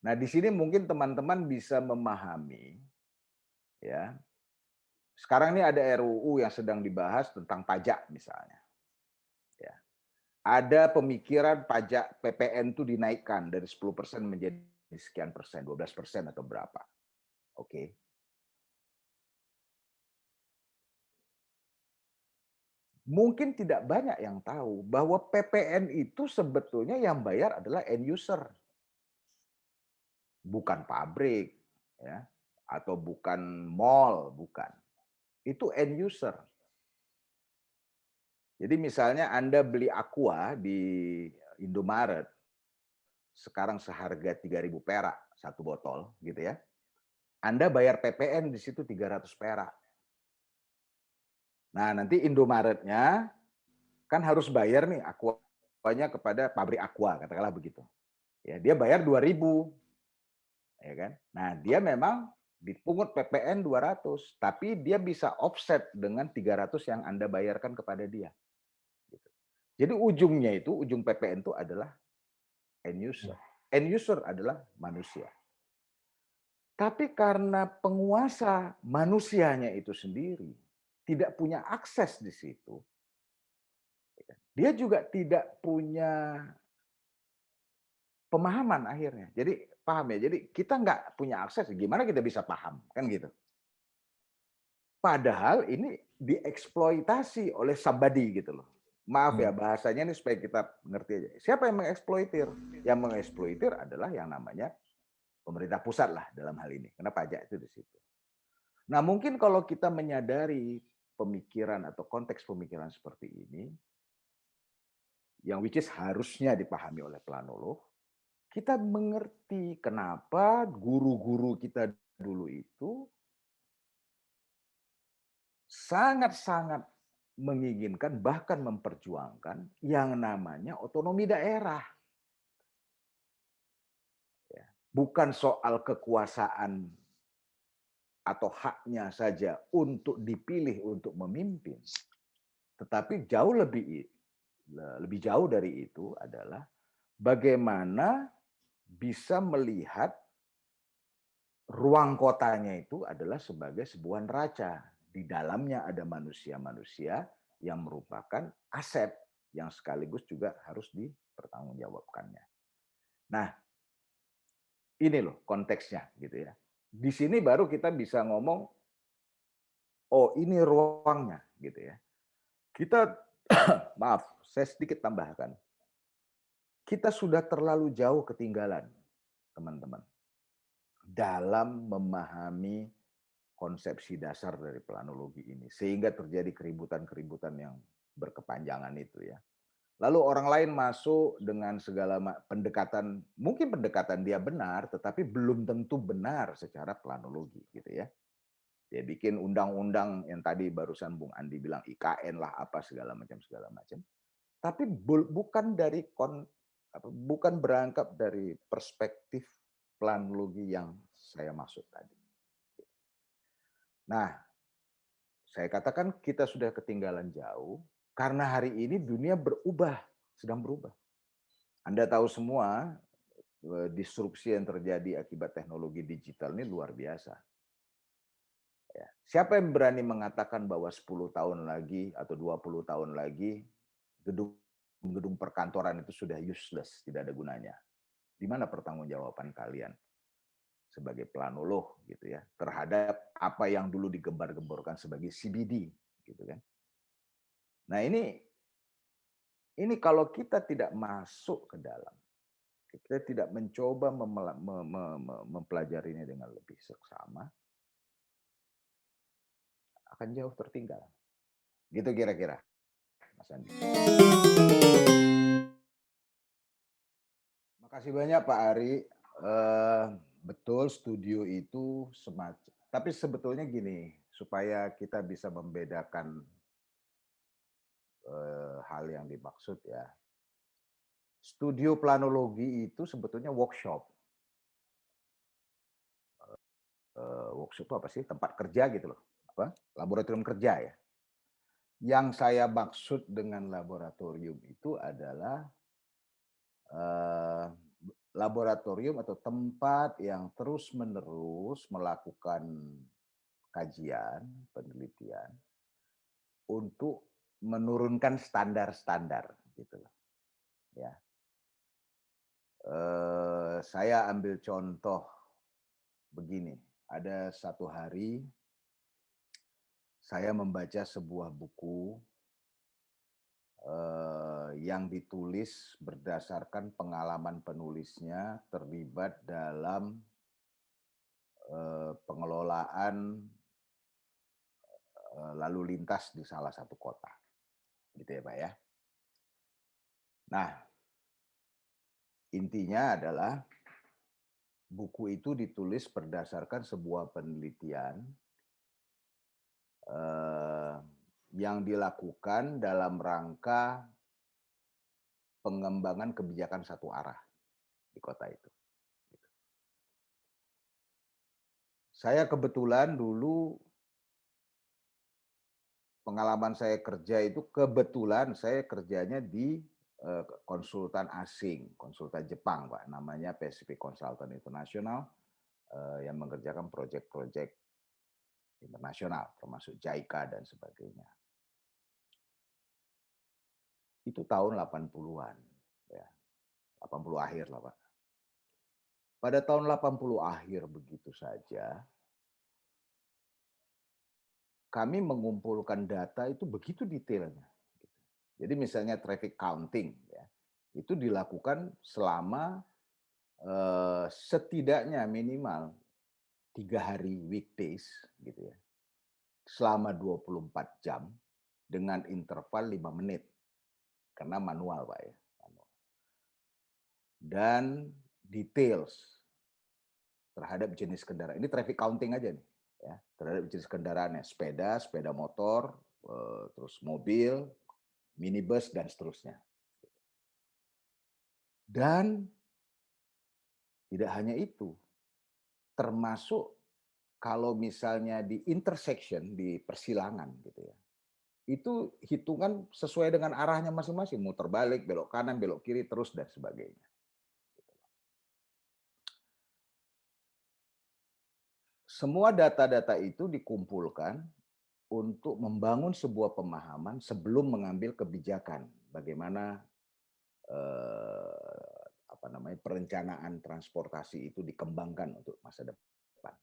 Nah, di sini mungkin teman-teman bisa memahami, ya. Sekarang ini ada RUU yang sedang dibahas tentang pajak misalnya. Ya. Ada pemikiran pajak PPN itu dinaikkan dari 10% menjadi sekian persen, 12% atau berapa. Oke. Mungkin tidak banyak yang tahu bahwa PPN itu sebetulnya yang bayar adalah end user. Bukan pabrik, ya, atau bukan mall, bukan. Itu end user. Jadi misalnya Anda beli Aqua di Indomaret, sekarang seharga 3.000 perak satu botol, gitu ya. Anda bayar PPN di situ 300 perak. Nah, nanti Indomaretnya kan harus bayar nih Aquanya kepada pabrik Aqua, katakanlah begitu. Ya, dia bayar 2.000, ya kan? Nah, dia memang dipungut PPN 200, tapi dia bisa offset dengan 300 yang Anda bayarkan kepada dia. Gitu. Jadi ujungnya itu, ujung PPN itu adalah end user. End user adalah manusia. Tapi karena penguasa manusianya itu sendiri tidak punya akses di situ, dia juga tidak punya pemahaman akhirnya. Jadi paham ya. Jadi kita nggak punya akses, gimana kita bisa paham kan gitu. Padahal ini dieksploitasi oleh somebody gitu loh. Maaf ya bahasanya ini supaya kita ngerti aja. Siapa yang mengeksploitir? Yang mengeksploitir adalah yang namanya pemerintah pusat lah dalam hal ini. Karena pajak itu di situ. Nah mungkin kalau kita menyadari pemikiran atau konteks pemikiran seperti ini, yang which is harusnya dipahami oleh planolog, kita mengerti kenapa guru-guru kita dulu itu sangat-sangat menginginkan bahkan memperjuangkan yang namanya otonomi daerah. Bukan soal kekuasaan atau haknya saja untuk dipilih untuk memimpin, tetapi jauh lebih jauh dari itu adalah bagaimana bisa melihat ruang kotanya itu adalah sebagai sebuah neraca. Di dalamnya ada manusia-manusia yang merupakan aset yang sekaligus juga harus dipertanggungjawabkannya. Nah, ini loh konteksnya gitu ya. Di sini baru kita bisa ngomong, oh ini ruangnya gitu ya. Kita maaf, saya sedikit tambahkan. Kita sudah terlalu jauh ketinggalan, teman-teman, dalam memahami konsepsi dasar dari planologi ini. Sehingga terjadi keributan-keributan yang berkepanjangan itu ya. Lalu orang lain masuk dengan segala pendekatan, mungkin pendekatan dia benar, tetapi belum tentu benar secara planologi gitu ya. Dia bikin undang-undang yang tadi barusan Bung Andi bilang IKN lah apa segala macam. Tapi bukan dari bukan berangkat dari perspektif planologi yang saya maksud tadi. Nah, saya katakan kita sudah ketinggalan jauh karena hari ini dunia berubah, sedang berubah. Anda tahu semua disrupsi yang terjadi akibat teknologi digital ini luar biasa. Ya. Siapa yang berani mengatakan bahwa 10 tahun lagi atau 20 tahun lagi gedung perkantoran itu sudah useless, tidak ada gunanya. Di mana pertanggungjawaban kalian sebagai planolog gitu ya terhadap apa yang dulu digembar-gemborkan sebagai CBD gitu kan. Nah, ini kalau kita tidak masuk ke dalam, kita tidak mencoba mempelajarinya dengan lebih seksama, akan jauh tertinggal. Gitu kira-kira, Mas Andi. Makasih banyak Pak Ari. Betul studio itu semacam, tapi sebetulnya gini, supaya kita bisa membedakan hal yang dimaksud ya. Studio planologi itu sebetulnya workshop. Workshop itu apa sih? Tempat kerja gitu loh. Apa? Laboratorium kerja ya. Yang saya maksud dengan laboratorium itu adalah laboratorium atau tempat yang terus-menerus melakukan kajian, penelitian untuk menurunkan standar-standar gitu loh. Ya. Saya ambil contoh begini, ada satu hari saya membaca sebuah buku yang ditulis berdasarkan pengalaman penulisnya terlibat dalam pengelolaan lalu lintas di salah satu kota, gitu ya Pak ya. Nah, intinya adalah buku itu ditulis berdasarkan sebuah penelitian yang dilakukan dalam rangka pengembangan kebijakan satu arah di kota itu. Saya kebetulan dulu pengalaman saya kerja itu kebetulan saya kerjanya di konsultan asing, konsultan Jepang, Pak. Namanya Pacific Consultant International yang mengerjakan proyek-proyek internasional termasuk JICA dan sebagainya. Itu tahun 80-an ya. 80 akhir lah, Pak. Pada tahun 80 akhir begitu saja kami mengumpulkan data itu begitu detailnya. Jadi misalnya traffic counting ya, itu dilakukan selama setidaknya minimal 3 hari weekdays gitu ya. Selama 24 jam dengan interval 5 menit. Karena manual, Pak ya. Dan details terhadap jenis kendaraan. Ini traffic counting aja nih ya, terhadap jenis kendaraannya, sepeda, sepeda motor, terus mobil, minibus dan seterusnya. Dan tidak hanya itu, termasuk kalau misalnya di intersection, di persilangan gitu ya, itu hitungan sesuai dengan arahnya masing-masing, muter balik, belok kanan, belok kiri, terus dan sebagainya. Semua data-data itu dikumpulkan untuk membangun sebuah pemahaman sebelum mengambil kebijakan bagaimana perencanaan transportasi itu dikembangkan untuk masa depan.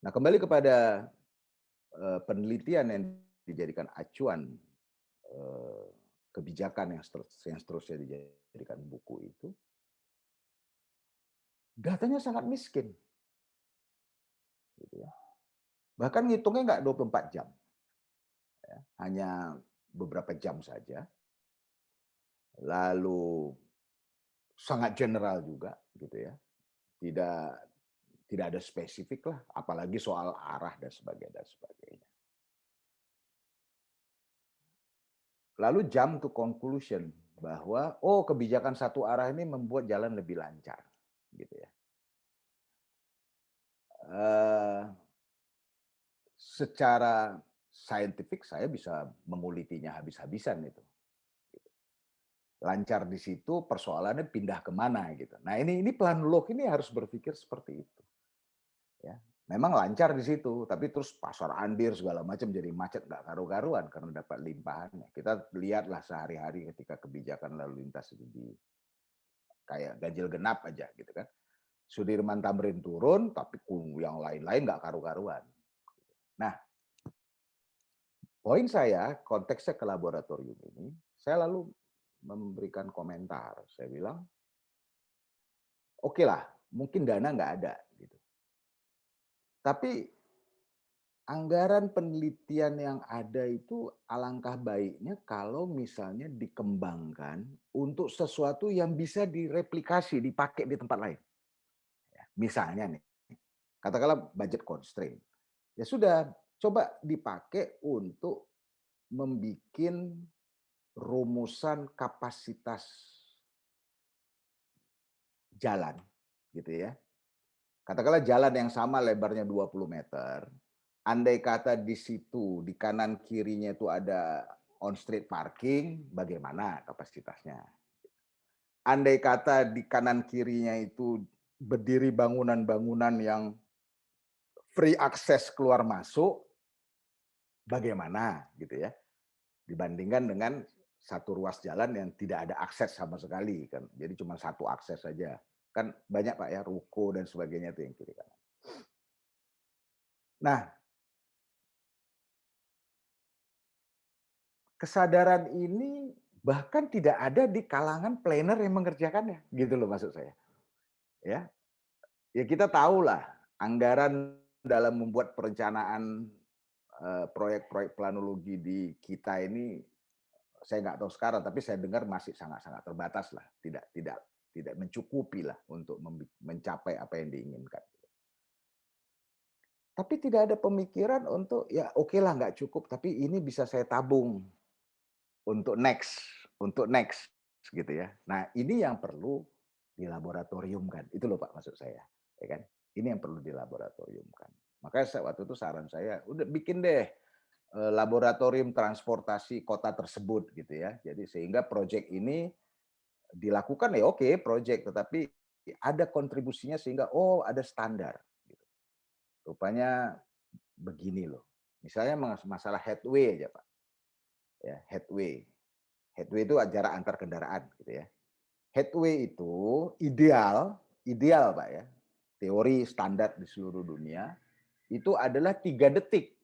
Nah, kembali kepada penelitian yang dijadikan acuan kebijakan yang seterusnya dijadikan buku itu, datanya sangat miskin. Gitu ya. Bahkan ngitungnya nggak 24 jam. Ya, hanya beberapa jam saja. Lalu sangat general juga gitu ya. Tidak ada spesifik lah, apalagi soal arah dan sebagainya. Lalu jump to conclusion bahwa kebijakan satu arah ini membuat jalan lebih lancar gitu ya. Secara saintifik saya bisa mengulitinya habis-habisan itu. Lancar di situ, persoalannya pindah kemana gitu. Nah ini planolog ini harus berpikir seperti itu. Ya, memang lancar di situ, tapi terus pasar andir segala macam jadi macet nggak karu-karuan karena dapat limpahannya. Kita lihatlah sehari-hari ketika kebijakan lalu lintas itu kayak ganjil genap aja gitu kan. Sudirman Tamrin turun, tapi yang lain-lain nggak karu-karuan. Nah, poin saya, konteksnya ke laboratorium ini, saya lalu memberikan komentar. Saya bilang, oke lah, mungkin dana nggak ada. Gitu. Tapi anggaran penelitian yang ada itu alangkah baiknya kalau misalnya dikembangkan untuk sesuatu yang bisa direplikasi, dipakai di tempat lain. Misalnya nih, katakanlah budget constraint. Ya sudah, coba dipakai untuk membuat rumusan kapasitas jalan gitu ya. Katakanlah jalan yang sama lebarnya 20 meter, andai kata di situ di kanan kirinya itu ada on street parking, bagaimana kapasitasnya? Andai kata di kanan kirinya itu berdiri bangunan-bangunan yang free akses keluar masuk, bagaimana gitu ya? Dibandingkan dengan satu ruas jalan yang tidak ada akses sama sekali kan. Jadi cuma satu akses saja. Kan banyak Pak ya ruko dan sebagainya itu yang kiri kanan. Nah, kesadaran ini bahkan tidak ada di kalangan planner yang mengerjakannya, gitu loh maksud saya. Ya, ya kita tahulah anggaran dalam membuat perencanaan proyek-proyek planologi di kita ini, saya nggak tahu sekarang, tapi saya dengar masih sangat-sangat terbatas lah, tidak mencukupi lah untuk mencapai apa yang diinginkan. Tapi tidak ada pemikiran untuk, ya oke lah nggak cukup, tapi ini bisa saya tabung untuk next, untuk next, gitu ya. Nah, ini yang perlu dilaboratoriumkan, itu loh Pak maksud saya, ya kan. Ini yang perlu dilaboratoriumkan. Makanya waktu itu saran saya, udah bikin deh laboratorium transportasi kota tersebut gitu ya. Jadi sehingga proyek ini dilakukan ya oke proyek, tetapi ada kontribusinya sehingga oh ada standar. Gitu. Rupanya begini loh. Misalnya masalah headway aja Pak. Ya, headway. Headway itu jarak antar kendaraan gitu ya. Headway itu ideal, ideal Pak ya. Teori standar di seluruh dunia itu adalah 3 detik.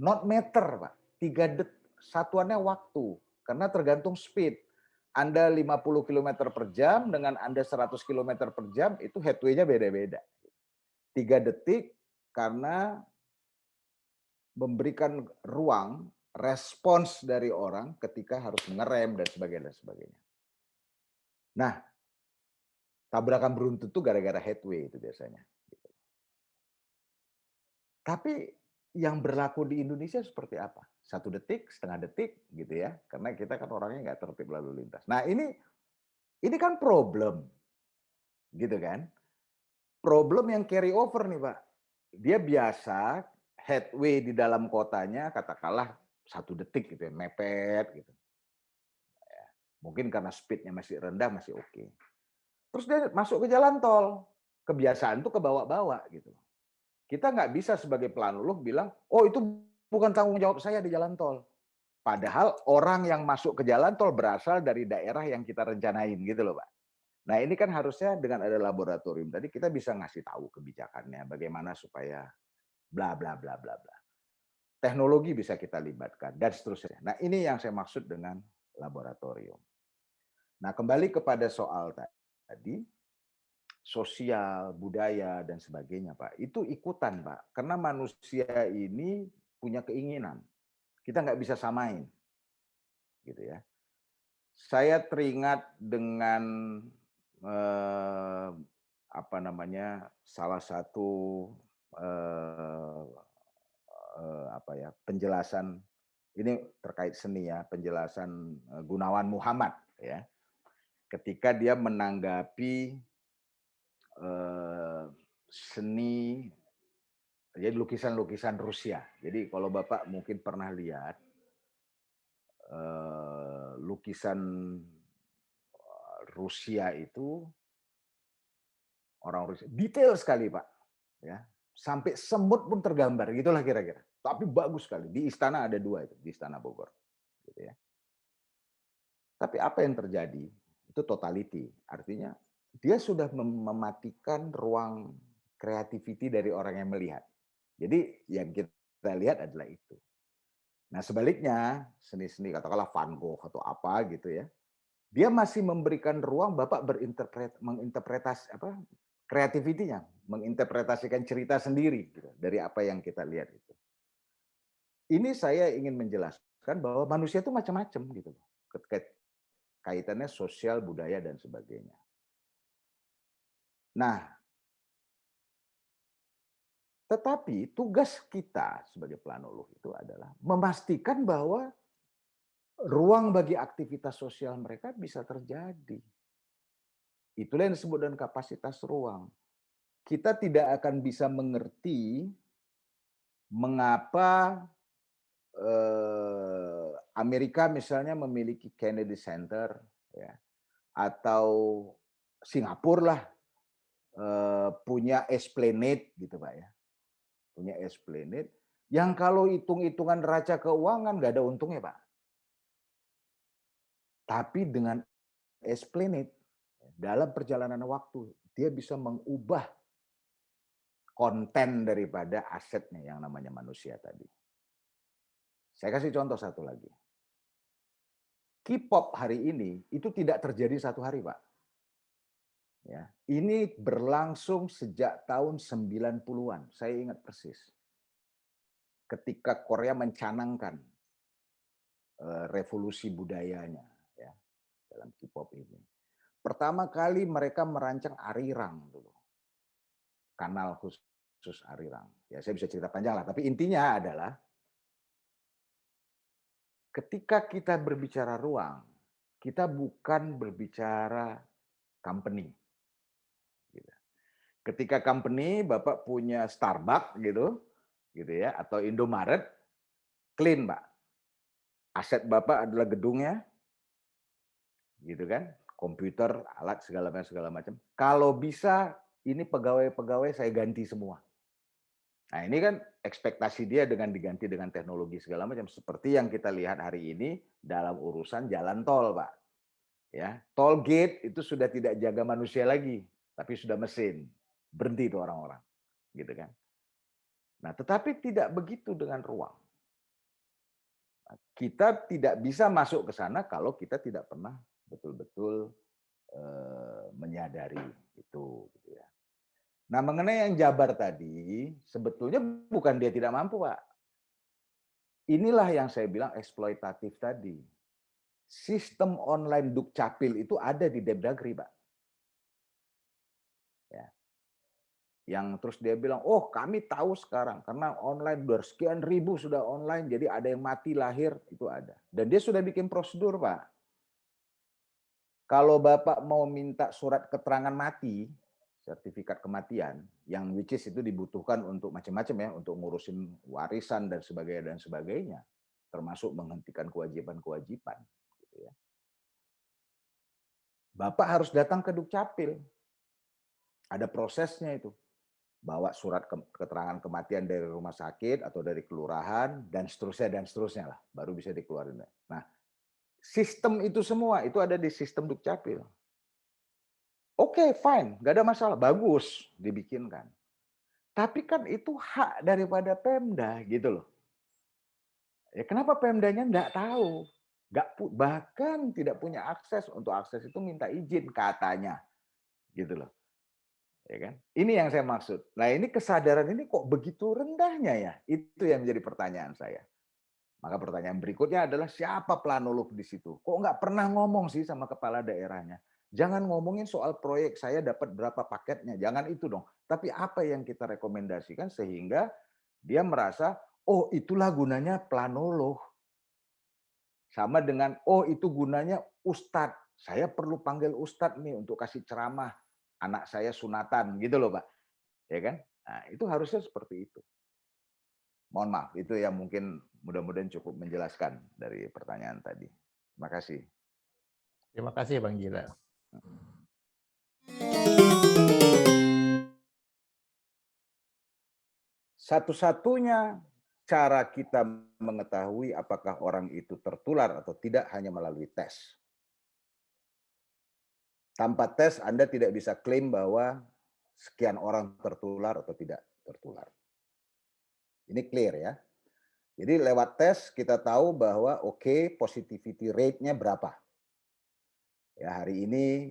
Not meter, Pak. 3 detik. Satuannya waktu. Karena tergantung speed. Anda 50 kilometer per jam dengan Anda 100 kilometer per jam, itu headway-nya beda-beda. 3 detik karena memberikan ruang respons dari orang ketika harus mengerem dan sebagainya dan sebagainya. Nah, tabrakan beruntun itu gara-gara headway itu biasanya. Tapi yang berlaku di Indonesia seperti apa? 1 detik, setengah detik, gitu ya. Karena kita kan orangnya nggak tertib lalu lintas. Nah ini kan problem, gitu kan? Problem yang carry over nih Pak. Dia biasa headway di dalam kotanya katakanlah 1 detik gitu ya, mepet gitu. Mungkin karena speednya masih rendah masih oke. Terus dia masuk ke jalan tol, kebiasaan tuh kebawa-bawa gitu. Kita nggak bisa sebagai planolog bilang, oh itu bukan tanggung jawab saya di jalan tol. Padahal orang yang masuk ke jalan tol berasal dari daerah yang kita rencanain gitu loh Pak. Nah ini kan harusnya dengan ada laboratorium tadi kita bisa ngasih tahu kebijakannya, bagaimana supaya bla bla bla bla bla. Teknologi bisa kita libatkan dan seterusnya. Nah ini yang saya maksud dengan laboratorium. Nah kembali kepada soal tadi, sosial, budaya, dan sebagainya, Pak. Itu ikutan, Pak. Karena manusia ini punya keinginan. Kita nggak bisa samain. Gitu ya. Saya teringat dengan eh, apa namanya salah satu eh, apa ya penjelasan ini terkait seni ya penjelasan Gunawan Muhammad ya ketika dia menanggapi seni jadi lukisan-lukisan Rusia. Jadi kalau Bapak mungkin pernah lihat lukisan Rusia itu orang Rusia detail sekali Pak, ya sampai semut pun tergambar, gitulah kira-kira. Tapi bagus sekali. Di istana ada 2 itu, di Istana Bogor, gitu ya. Tapi apa yang terjadi? Itu totality, artinya dia sudah mematikan ruang creativity dari orang yang melihat. Jadi yang kita lihat adalah itu. Nah sebaliknya, seni-seni katakanlah Van Gogh atau apa gitu ya, dia masih memberikan ruang Bapak menginterpretasi apa kreativitinya, menginterpretasikan cerita sendiri gitu, dari apa yang kita lihat itu. Ini saya ingin menjelaskan bahwa manusia itu macam-macam gitu loh. Kaitannya sosial, budaya dan sebagainya. Nah, tetapi tugas kita sebagai planolog itu adalah memastikan bahwa ruang bagi aktivitas sosial mereka bisa terjadi. Itulah yang disebut dengan kapasitas ruang. Kita tidak akan bisa mengerti mengapa Amerika misalnya memiliki Kennedy Center, ya, atau Singapura lah punya Esplanade gitu Pak ya, punya Esplanade yang kalau hitung-hitungan neraca keuangan nggak ada untungnya Pak. Tapi dengan Esplanade dalam perjalanan waktu dia bisa mengubah konten daripada asetnya yang namanya manusia tadi. Saya kasih contoh satu lagi. K-pop hari ini itu tidak terjadi satu hari, Pak. Ya, ini berlangsung sejak tahun 90-an. Saya ingat persis. Ketika Korea mencanangkan revolusi budayanya ya dalam K-pop ini. Pertama kali mereka merancang arirang dulu. Kanal khusus kasus Arirang. Ya saya bisa cerita panjang lah, tapi intinya adalah ketika kita berbicara ruang, kita bukan berbicara company. Gitu. Ketika company, Bapak punya Starbucks gitu ya, atau Indomaret, clean Pak. Aset Bapak adalah gedungnya, gitu kan, komputer, alat segala macam. Kalau bisa ini pegawai-pegawai saya ganti semua. Nah, ini kan ekspektasi dia dengan diganti dengan teknologi segala macam seperti yang kita lihat hari ini dalam urusan jalan tol, Pak. Ya, tol gate itu sudah tidak jaga manusia lagi, tapi sudah mesin. Berhenti itu orang-orang, gitu kan. Nah, tetapi tidak begitu dengan ruang. Kita tidak bisa masuk ke sana kalau kita tidak pernah betul-betul menyadari itu, gitu ya. Nah, mengenai yang Jabar tadi, sebetulnya bukan dia tidak mampu, Pak. Inilah yang saya bilang eksploitatif tadi. Sistem online Dukcapil itu ada di Depdagri, Pak. Ya. Yang terus dia bilang, oh kami tahu sekarang, karena online sekian ribu sudah online, jadi ada yang mati lahir, itu ada. Dan dia sudah bikin prosedur, Pak. Kalau Bapak mau minta surat keterangan mati, sertifikat kematian, yang which is itu dibutuhkan untuk macam-macam ya, untuk ngurusin warisan dan sebagainya, termasuk menghentikan kewajiban-kewajiban. Gitu ya. Bapak harus datang ke Dukcapil. Ada prosesnya itu. Bawa surat keterangan kematian dari rumah sakit atau dari kelurahan, dan seterusnya lah, baru bisa dikeluarin. Nah, sistem itu semua, itu ada di sistem Dukcapil. Oke, fine, nggak ada masalah, bagus dibikinkan. Tapi kan itu hak daripada Pemda gitu loh. Ya, kenapa Pemdanya nggak tahu? Bahkan tidak punya akses. Untuk akses itu minta izin katanya. Gitu loh. Ya kan? Ini yang saya maksud. Nah, ini kesadaran ini kok begitu rendahnya ya? Itu yang menjadi pertanyaan saya. Maka pertanyaan berikutnya adalah siapa planolog di situ? Kok nggak pernah ngomong sih sama kepala daerahnya? Jangan ngomongin soal proyek saya dapat berapa paketnya, jangan itu dong. Tapi apa yang kita rekomendasikan sehingga dia merasa, oh itulah gunanya planolog. Sama dengan, oh itu gunanya ustadz. Saya perlu panggil ustadz nih untuk kasih ceramah. Anak saya sunatan, gitu loh Pak. Ya kan? Nah, itu harusnya seperti itu. Mohon maaf, itu yang mungkin mudah-mudahan cukup menjelaskan dari pertanyaan tadi. Terima kasih. Terima kasih Bang Gila. Satu-satunya cara kita mengetahui apakah orang itu tertular atau tidak hanya melalui tes. Tanpa tes Anda tidak bisa klaim bahwa sekian orang tertular atau tidak tertular. Ini clear ya. Jadi lewat tes kita tahu bahwa oke, positivity rate-nya berapa. Ya, hari ini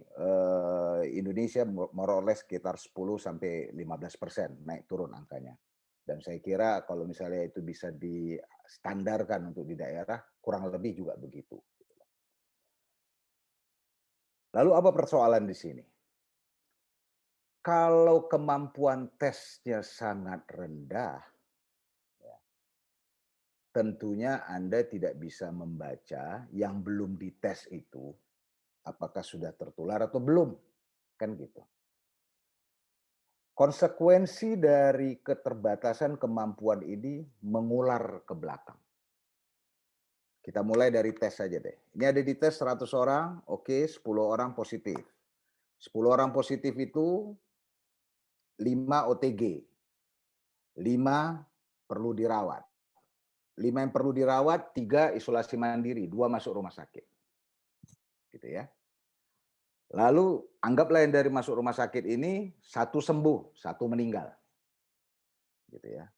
Indonesia more or less sekitar 10 sampai 15% naik turun angkanya. Dan saya kira kalau misalnya itu bisa distandarkan untuk di daerah, kurang lebih juga begitu. Lalu apa persoalan di sini? Kalau kemampuan tesnya sangat rendah, tentunya Anda tidak bisa membaca yang belum dites itu apakah sudah tertular atau belum, kan gitu. Konsekuensi dari keterbatasan kemampuan ini mengular ke belakang. Kita mulai dari tes saja deh. Ini ada di tes 100 orang, oke, 10 orang positif. 10 orang positif itu 5 OTG, 5 perlu dirawat. 5 yang perlu dirawat, 3 isolasi mandiri, 2 masuk rumah sakit. Gitu ya. Lalu anggaplah yang dari masuk rumah sakit ini 1 sembuh, 1 meninggal. Gitu ya.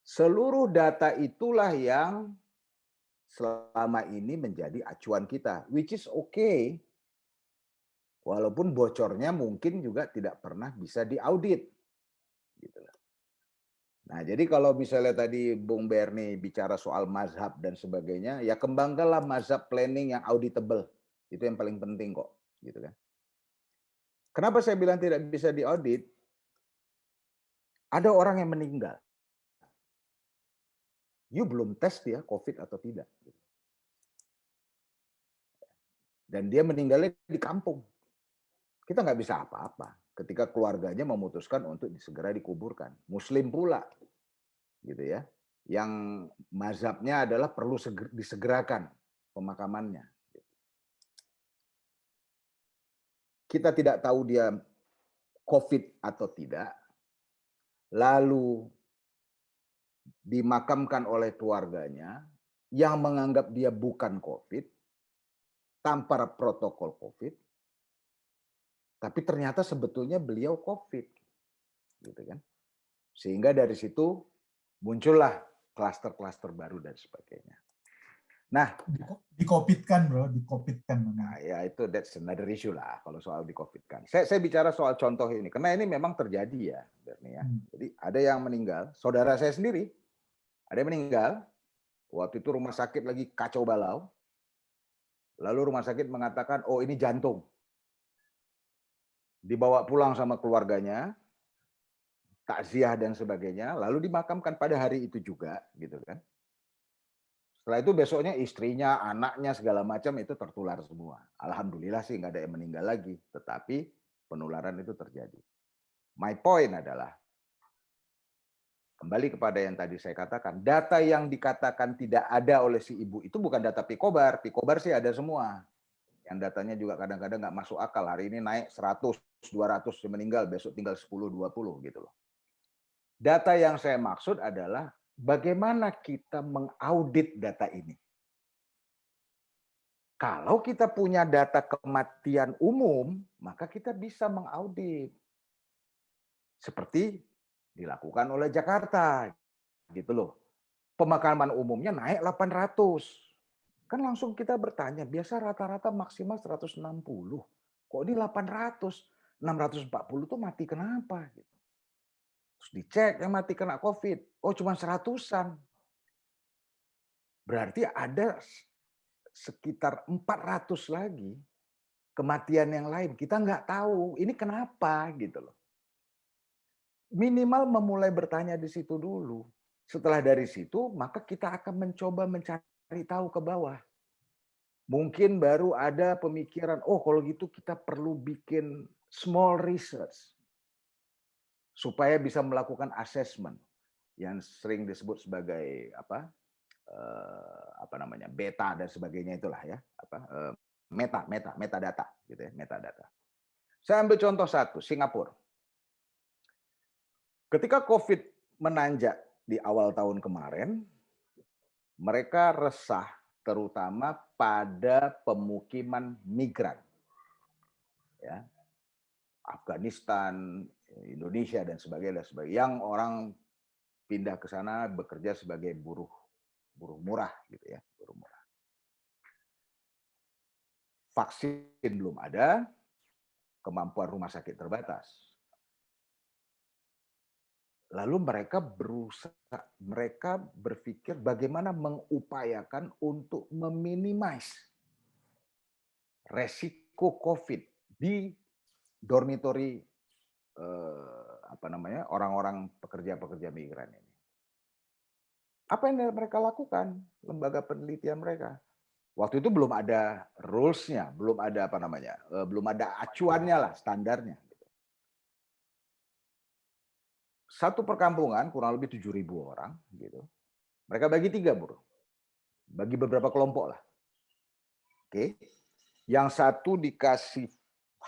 Seluruh data itulah yang selama ini menjadi acuan kita, which is okay. Walaupun bocornya mungkin juga tidak pernah bisa diaudit. Gitu. Nah, jadi kalau misalnya tadi Bung Bernie bicara soal mazhab dan sebagainya, ya kembangkanlah mazhab planning yang auditable. Itu yang paling penting kok. Gitu kan. Kenapa saya bilang tidak bisa diaudit? ada orang yang meninggal. You belum tes dia COVID atau tidak. Dan dia meninggalnya di kampung. Kita nggak bisa apa-apa ketika keluarganya memutuskan untuk segera dikuburkan. Muslim pula, gitu ya, yang mazhabnya adalah perlu disegerakan pemakamannya. Kita tidak tahu dia COVID atau tidak, lalu dimakamkan oleh keluarganya yang menganggap dia bukan COVID, tanpa protokol COVID, tapi ternyata sebetulnya beliau COVID, gitu kan? Sehingga dari situ muncullah klaster-klaster baru dan sebagainya. Nah, Di-COVID-kan, bro, di-COVID-kan. Nah, ya itu that's another issue lah kalau soal di-COVID-kan. Saya bicara soal contoh ini, karena ini memang terjadi ya, Bernie ya. Jadi ada yang meninggal, saudara saya sendiri, ada yang meninggal, waktu itu rumah sakit lagi kacau balau, lalu rumah sakit mengatakan, oh ini jantung. Dibawa pulang sama keluarganya, takziah dan sebagainya, lalu dimakamkan pada hari itu juga, gitu kan. Setelah itu besoknya istrinya, anaknya, segala macam itu tertular semua. Alhamdulillah sih nggak ada yang meninggal lagi, tetapi penularan itu terjadi. My point adalah, kembali kepada yang tadi saya katakan, data yang dikatakan tidak ada oleh si ibu itu bukan data Picobar. Picobar sih ada semua. Yang datanya juga kadang-kadang nggak masuk akal. Hari ini naik 100, 200 yang meninggal, besok tinggal 10, 20 gitu loh. Data yang saya maksud adalah bagaimana kita mengaudit data ini. Kalau kita punya data kematian umum, maka kita bisa mengaudit. Seperti dilakukan oleh Jakarta. Gitu loh. Pemakaman umumnya naik 800. Kan langsung kita bertanya, biasa rata-rata maksimal 160. Kok ini 800? 640 tuh mati kenapa? Terus dicek yang mati kena COVID. Oh cuma 100-an. Berarti ada sekitar 400 lagi kematian yang lain. Kita nggak tahu ini kenapa gitu loh. Minimal memulai bertanya di situ dulu. Setelah dari situ, maka kita akan mencoba mencari tahu ke bawah. Mungkin baru ada pemikiran, oh kalau gitu kita perlu bikin small research. Supaya bisa melakukan assessment yang sering disebut sebagai apa namanya beta dan sebagainya itulah ya metadata gitu ya, metadata. Saya ambil contoh satu, Singapura. Ketika COVID menanjak di awal tahun kemarin, mereka resah terutama pada pemukiman migran. Ya. Afghanistan, Indonesia dan sebagainya, yang orang pindah ke sana bekerja sebagai buruh murah gitu ya, buruh murah. Vaksin belum ada, kemampuan rumah sakit terbatas. Lalu mereka berpikir bagaimana mengupayakan untuk meminimais resiko COVID di dormitory orang-orang pekerja-pekerja migran ini. Apa yang mereka lakukan? Lembaga penelitian mereka. Waktu itu belum ada rules-nya, belum ada belum ada acuannya lah, standarnya. Satu perkampungan kurang lebih 7.000 orang, gitu. Mereka bagi 3, bro. Bagi beberapa kelompok lah. Oke. Yang satu dikasih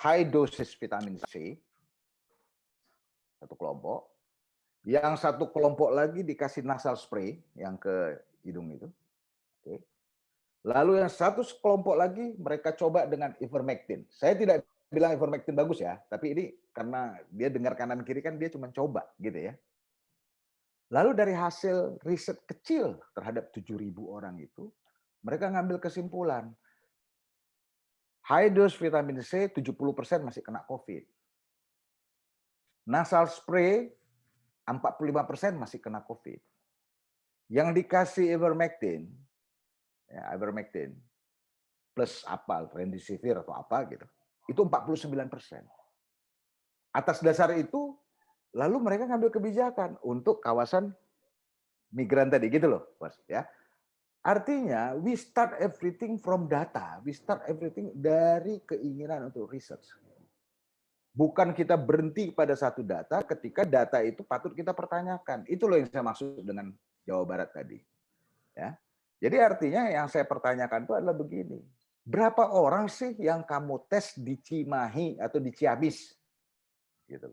high dosis vitamin C, satu kelompok. Yang satu kelompok lagi dikasih nasal spray yang ke hidung itu. Oke. Lalu yang satu kelompok lagi mereka coba dengan ivermectin. Saya tidak bilang ivermectin bagus ya, tapi ini karena dia dengar kanan kiri kan dia cuma coba gitu ya. Lalu dari hasil riset kecil terhadap 7.000 orang itu, mereka ngambil kesimpulan. High dose vitamin C 70% masih kena COVID. Nasal spray 45% masih kena COVID. Yang dikasih ivermectin, ya, ivermectin plus apa, remdesivir atau apa gitu, itu 49%. Atas dasar itu, lalu mereka ngambil kebijakan untuk kawasan migran tadi gitu loh, Mas ya. Artinya we start everything from data, we start everything dari keinginan untuk research. Bukan kita berhenti pada satu data ketika data itu patut kita pertanyakan. Itu loh yang saya maksud dengan Jawa Barat tadi. Ya. Jadi artinya yang saya pertanyakan itu adalah begini. Berapa orang sih yang kamu tes di Cimahi atau di Ciamis? Gitu.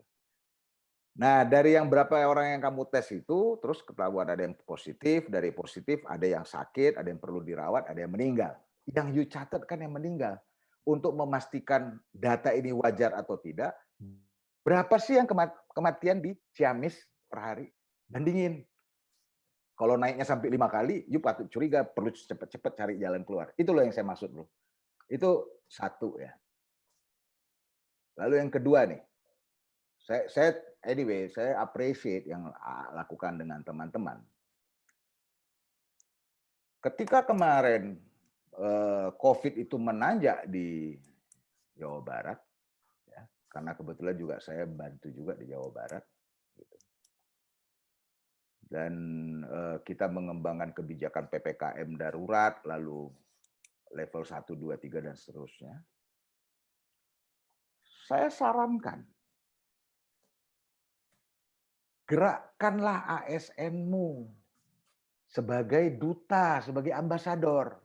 Nah, dari yang berapa orang yang kamu tes itu, terus ketahuan ada yang positif, dari positif ada yang sakit, ada yang perlu dirawat, ada yang meninggal. Yang you catat kan yang meninggal. Untuk memastikan data ini wajar atau tidak, berapa sih yang kematian di Ciamis per hari? Bandingin. Kalau naiknya sampai 5 kali, you patut curiga, perlu cepat-cepat cari jalan keluar. Itu loh yang saya maksud, bro. Itu satu ya. Lalu yang kedua nih, saya appreciate yang lakukan dengan teman-teman. Ketika kemarin COVID itu menanjak di Jawa Barat, ya, karena kebetulan juga saya bantu juga di Jawa Barat, gitu. Dan kita mengembangkan kebijakan PPKM darurat, lalu level 1, 2, 3, dan seterusnya. Saya sarankan, gerakkanlah ASN-mu sebagai duta, sebagai ambasador.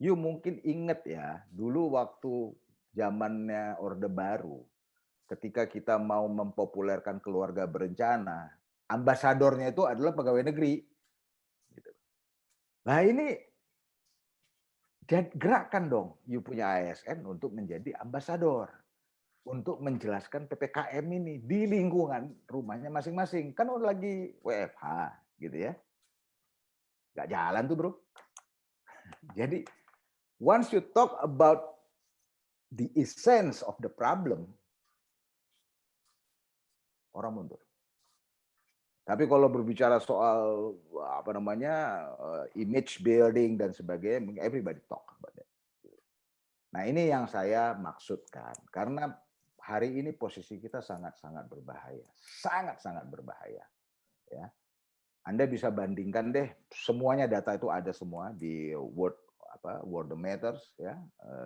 You mungkin ingat ya, dulu waktu zamannya Orde Baru, ketika kita mau mempopulerkan keluarga berencana, ambasadornya itu adalah pegawai negeri. Nah ini gerakkan dong, you punya ASN untuk menjadi ambasador. Untuk menjelaskan PPKM ini di lingkungan rumahnya masing-masing. Kan udah lagi WFH gitu ya. Nggak jalan tuh bro. Jadi once you talk about the essence of the problem, orang mundur. Tapi kalau berbicara soal apa namanya image building dan sebagainya, everybody talk about that. Nah ini yang saya maksudkan, karena hari ini posisi kita sangat-sangat berbahaya, sangat-sangat berbahaya. Ya, Anda bisa bandingkan deh, semuanya data itu ada semua di Worldometers, ya,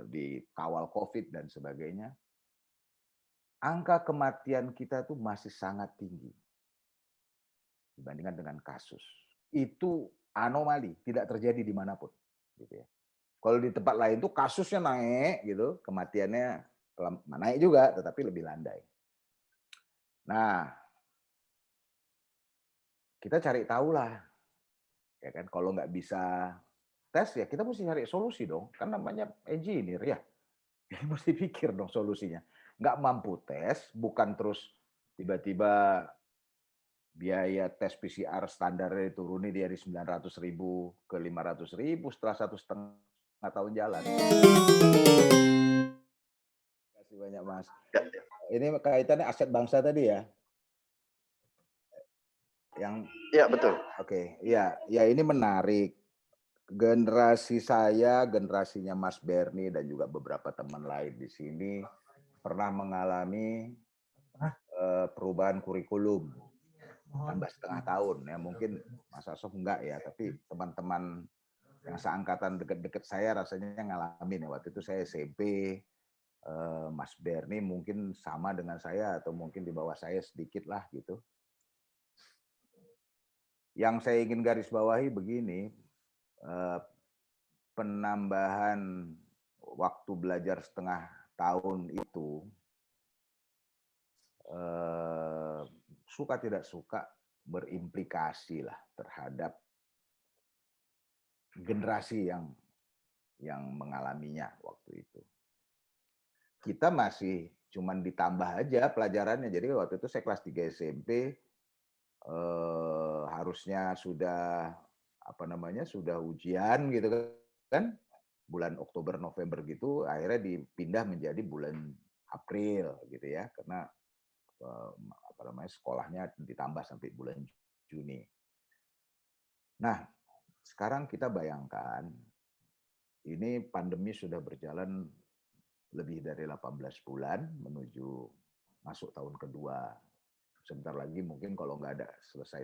di kawal COVID dan sebagainya. Angka kematian kita itu masih sangat tinggi dibandingkan dengan kasus. Itu anomali, tidak terjadi dimanapun. Gitu ya. Kalau di tempat lain tuh kasusnya naik, gitu, kematiannya naik juga, tetapi lebih landai. Nah, kita cari tahu lah, ya kan? Kalau nggak bisa tes ya kita mesti cari solusi dong, kan namanya engineer ya, mesti pikir dong solusinya. Nggak mampu tes, bukan terus tiba-tiba biaya tes PCR standarnya diturunin dari 900.000 ke 500.000 setelah 1,5 tahun jalan. Terima kasih banyak Mas. Ini kaitannya aset bangsa tadi ya. Yang ya betul. Oke, ya ini menarik. Generasi saya, generasinya Mas Bernie dan juga beberapa teman lain di sini pernah mengalami perubahan kurikulum tambah setengah tahun ya, mungkin Mas Asof enggak ya, tapi teman-teman yang seangkatan deket-deket saya rasanya ngalamin ya. Waktu itu saya SMP, Mas Bernie mungkin sama dengan saya atau mungkin di bawah saya sedikit lah gitu. Yang saya ingin garis bawahi begini, penambahan waktu belajar setengah tahun itu suka tidak suka berimplikasi lah terhadap generasi yang mengalaminya waktu itu. Kita masih cuman ditambah aja pelajarannya. Jadi waktu itu saya kelas 3 SMP harusnya sudah sudah ujian gitu kan, bulan Oktober November gitu, akhirnya dipindah menjadi bulan April gitu ya, karena sekolahnya ditambah sampai bulan Juni. Nah, sekarang kita bayangkan ini pandemi sudah berjalan lebih dari 18 bulan menuju masuk tahun kedua. sebentar lagi mungkin kalau nggak ada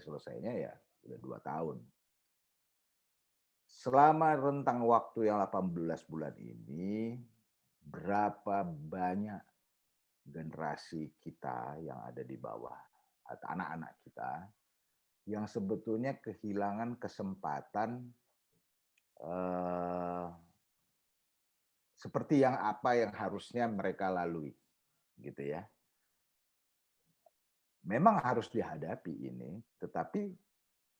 selesainya ya udah 2 tahun. Selama rentang waktu yang 18 bulan ini, berapa banyak generasi kita yang ada di bawah, atau anak-anak kita, yang sebetulnya kehilangan kesempatan seperti apa yang harusnya mereka lalui, gitu ya. Memang harus dihadapi ini, tetapi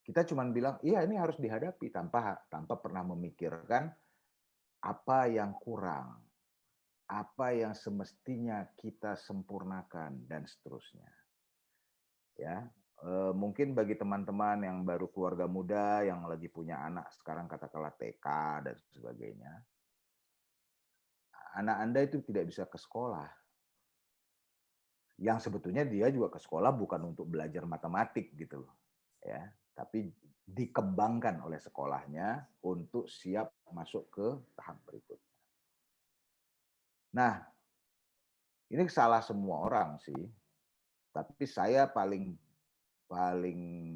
kita cuma bilang, iya ini harus dihadapi tanpa pernah memikirkan apa yang kurang, apa yang semestinya kita sempurnakan dan seterusnya. Ya, mungkin bagi teman-teman yang baru keluarga muda yang lagi punya anak sekarang katakanlah TK dan sebagainya, anak Anda itu tidak bisa ke sekolah. Yang sebetulnya dia juga ke sekolah bukan untuk belajar matematik gitu loh. Ya, tapi dikembangkan oleh sekolahnya untuk siap masuk ke tahap berikutnya. Nah, ini salah semua orang sih. Tapi saya paling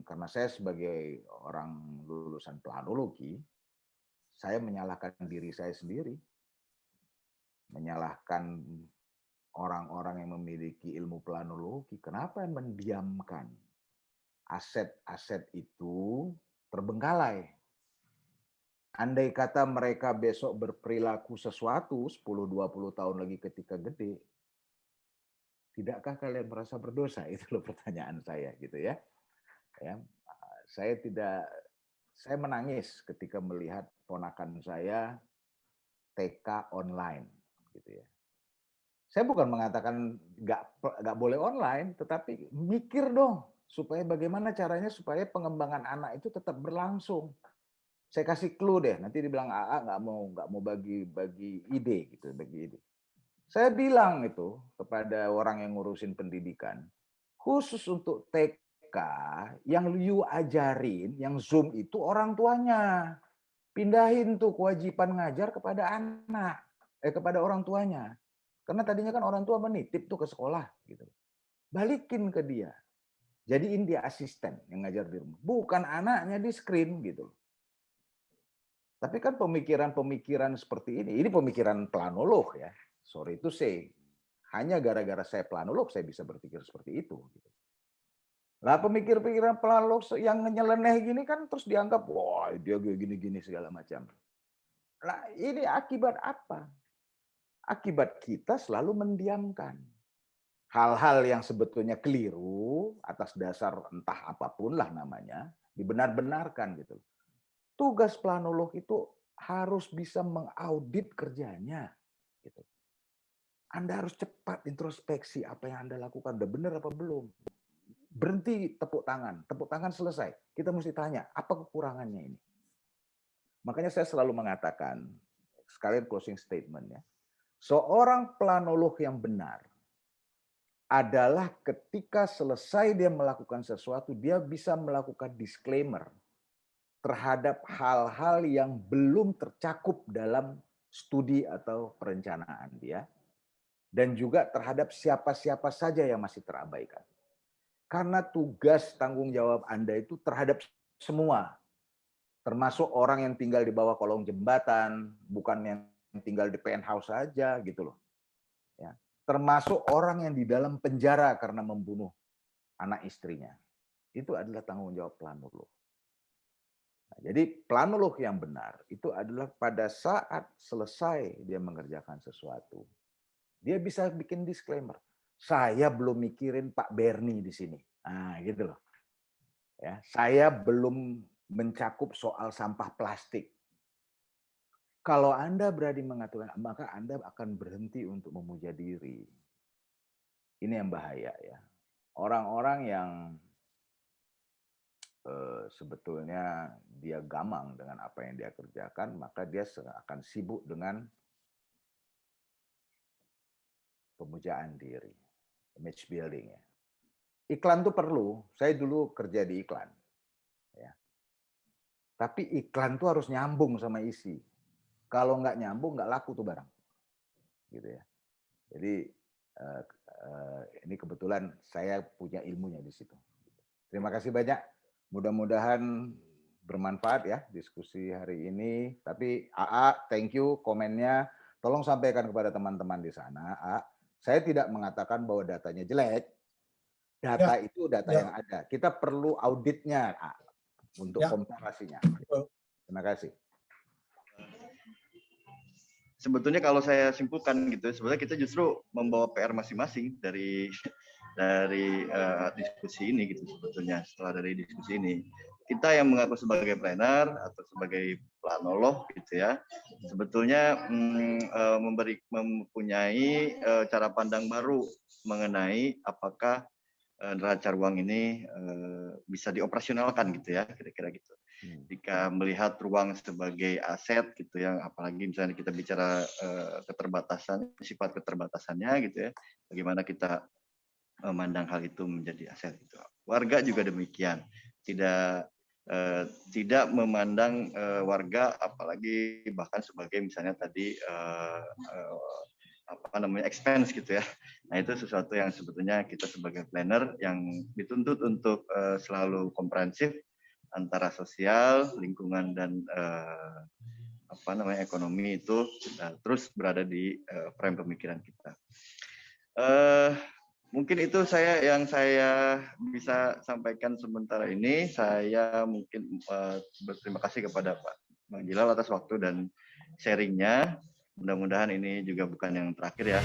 karena saya sebagai orang lulusan planologi, saya menyalahkan diri saya sendiri. Menyalahkan orang-orang yang memiliki ilmu planologi. Kenapa mendiamkan aset-aset itu terbengkalai? Andai kata mereka besok berperilaku sesuatu 10-20 tahun lagi ketika gede, tidakkah kalian merasa berdosa? Itu loh pertanyaan saya gitu ya. Ya, saya menangis ketika melihat ponakan saya TK online gitu ya. Saya bukan mengatakan nggak boleh online, tetapi mikir dong supaya bagaimana caranya supaya pengembangan anak itu tetap berlangsung. Saya kasih clue deh, nanti dibilang AA nggak mau bagi ide gitu, bagi ide. Saya bilang itu kepada orang yang ngurusin pendidikan, khusus untuk TK yang you ajarin, yang Zoom itu orang tuanya. Pindahin tuh kewajiban ngajar kepada kepada orang tuanya. Karena tadinya kan orang tua menitip tuh ke sekolah gitu. Balikin ke dia. Jadiin dia asisten yang ngajar di rumah. Bukan anaknya di screen gitu. Tapi kan pemikiran-pemikiran seperti ini pemikiran planolog ya. Sorry to say. Hanya gara-gara saya planolog saya bisa berpikir seperti itu. Nah pemikiran planolog yang nyeleneh gini kan terus dianggap, wah dia gini-gini segala macam. Nah ini akibat apa? Akibat kita selalu mendiamkan hal-hal yang sebetulnya keliru atas dasar entah apapun lah namanya, dibenar-benarkan gitu. Tugas planolog itu harus bisa mengaudit kerjanya. Gitu. Anda harus cepat introspeksi apa yang Anda lakukan, udah benar apa belum. Berhenti tepuk tangan selesai. Kita mesti tanya, apa kekurangannya ini? Makanya saya selalu mengatakan, sekalian closing statement ya, seorang planolog yang benar adalah ketika selesai dia melakukan sesuatu, dia bisa melakukan disclaimer terhadap hal-hal yang belum tercakup dalam studi atau perencanaan dia. Dan juga terhadap siapa-siapa saja yang masih terabaikan. Karena tugas tanggung jawab Anda itu terhadap semua. Termasuk orang yang tinggal di bawah kolong jembatan, bukan yang tinggal di penthouse saja gitu loh. Ya. Termasuk orang yang di dalam penjara karena membunuh anak istrinya. Itu adalah tanggung jawab planolog. Nah, jadi planolog yang benar itu adalah pada saat selesai dia mengerjakan sesuatu, dia bisa bikin disclaimer. Saya belum mikirin Pak Bernie di sini. Nah, gitu loh. Ya, saya belum mencakup soal sampah plastik. Kalau Anda berani mengatakan, maka Anda akan berhenti untuk memuja diri. Ini yang bahaya ya. Orang-orang yang sebetulnya dia gamang dengan apa yang dia kerjakan, maka dia akan sibuk dengan pemujaan diri, image building ya. Iklan tuh perlu. Saya dulu kerja di iklan. Ya. Tapi iklan tuh harus nyambung sama isi. Kalau nggak nyambung, nggak laku tuh barang. Gitu ya. Jadi ini kebetulan saya punya ilmunya di situ. Terima kasih banyak. Mudah-mudahan bermanfaat ya diskusi hari ini. Tapi AA, thank you komennya. Tolong sampaikan kepada teman-teman di sana. Saya tidak mengatakan bahwa datanya jelek. Data itu data yang ada. Kita perlu auditnya untuk komparasinya. Terima kasih. Sebetulnya kalau saya simpulkan gitu, sebenarnya kita justru membawa PR masing-masing dari diskusi ini gitu sebetulnya. Setelah dari diskusi ini, kita yang mengaku sebagai planner atau sebagai planolog gitu ya, sebetulnya mempunyai cara pandang baru mengenai apakah neraca ruang ini bisa dioperasionalkan gitu ya, kira-kira gitu. Jika melihat ruang sebagai aset gitu yang apalagi misalnya kita bicara keterbatasan, sifat keterbatasannya gitu ya, bagaimana kita memandang hal itu menjadi aset gitu. Warga juga demikian, tidak memandang warga apalagi bahkan sebagai misalnya tadi expense gitu ya. Nah, itu sesuatu yang sebetulnya kita sebagai planner yang dituntut untuk selalu komprehensif antara sosial, lingkungan dan ekonomi itu terus berada di frame pemikiran kita. Mungkin itu yang saya bisa sampaikan sementara ini. Saya mungkin berterima kasih kepada Pak Bang Jilal atas waktu dan sharingnya. Mudah-mudahan ini juga bukan yang terakhir ya.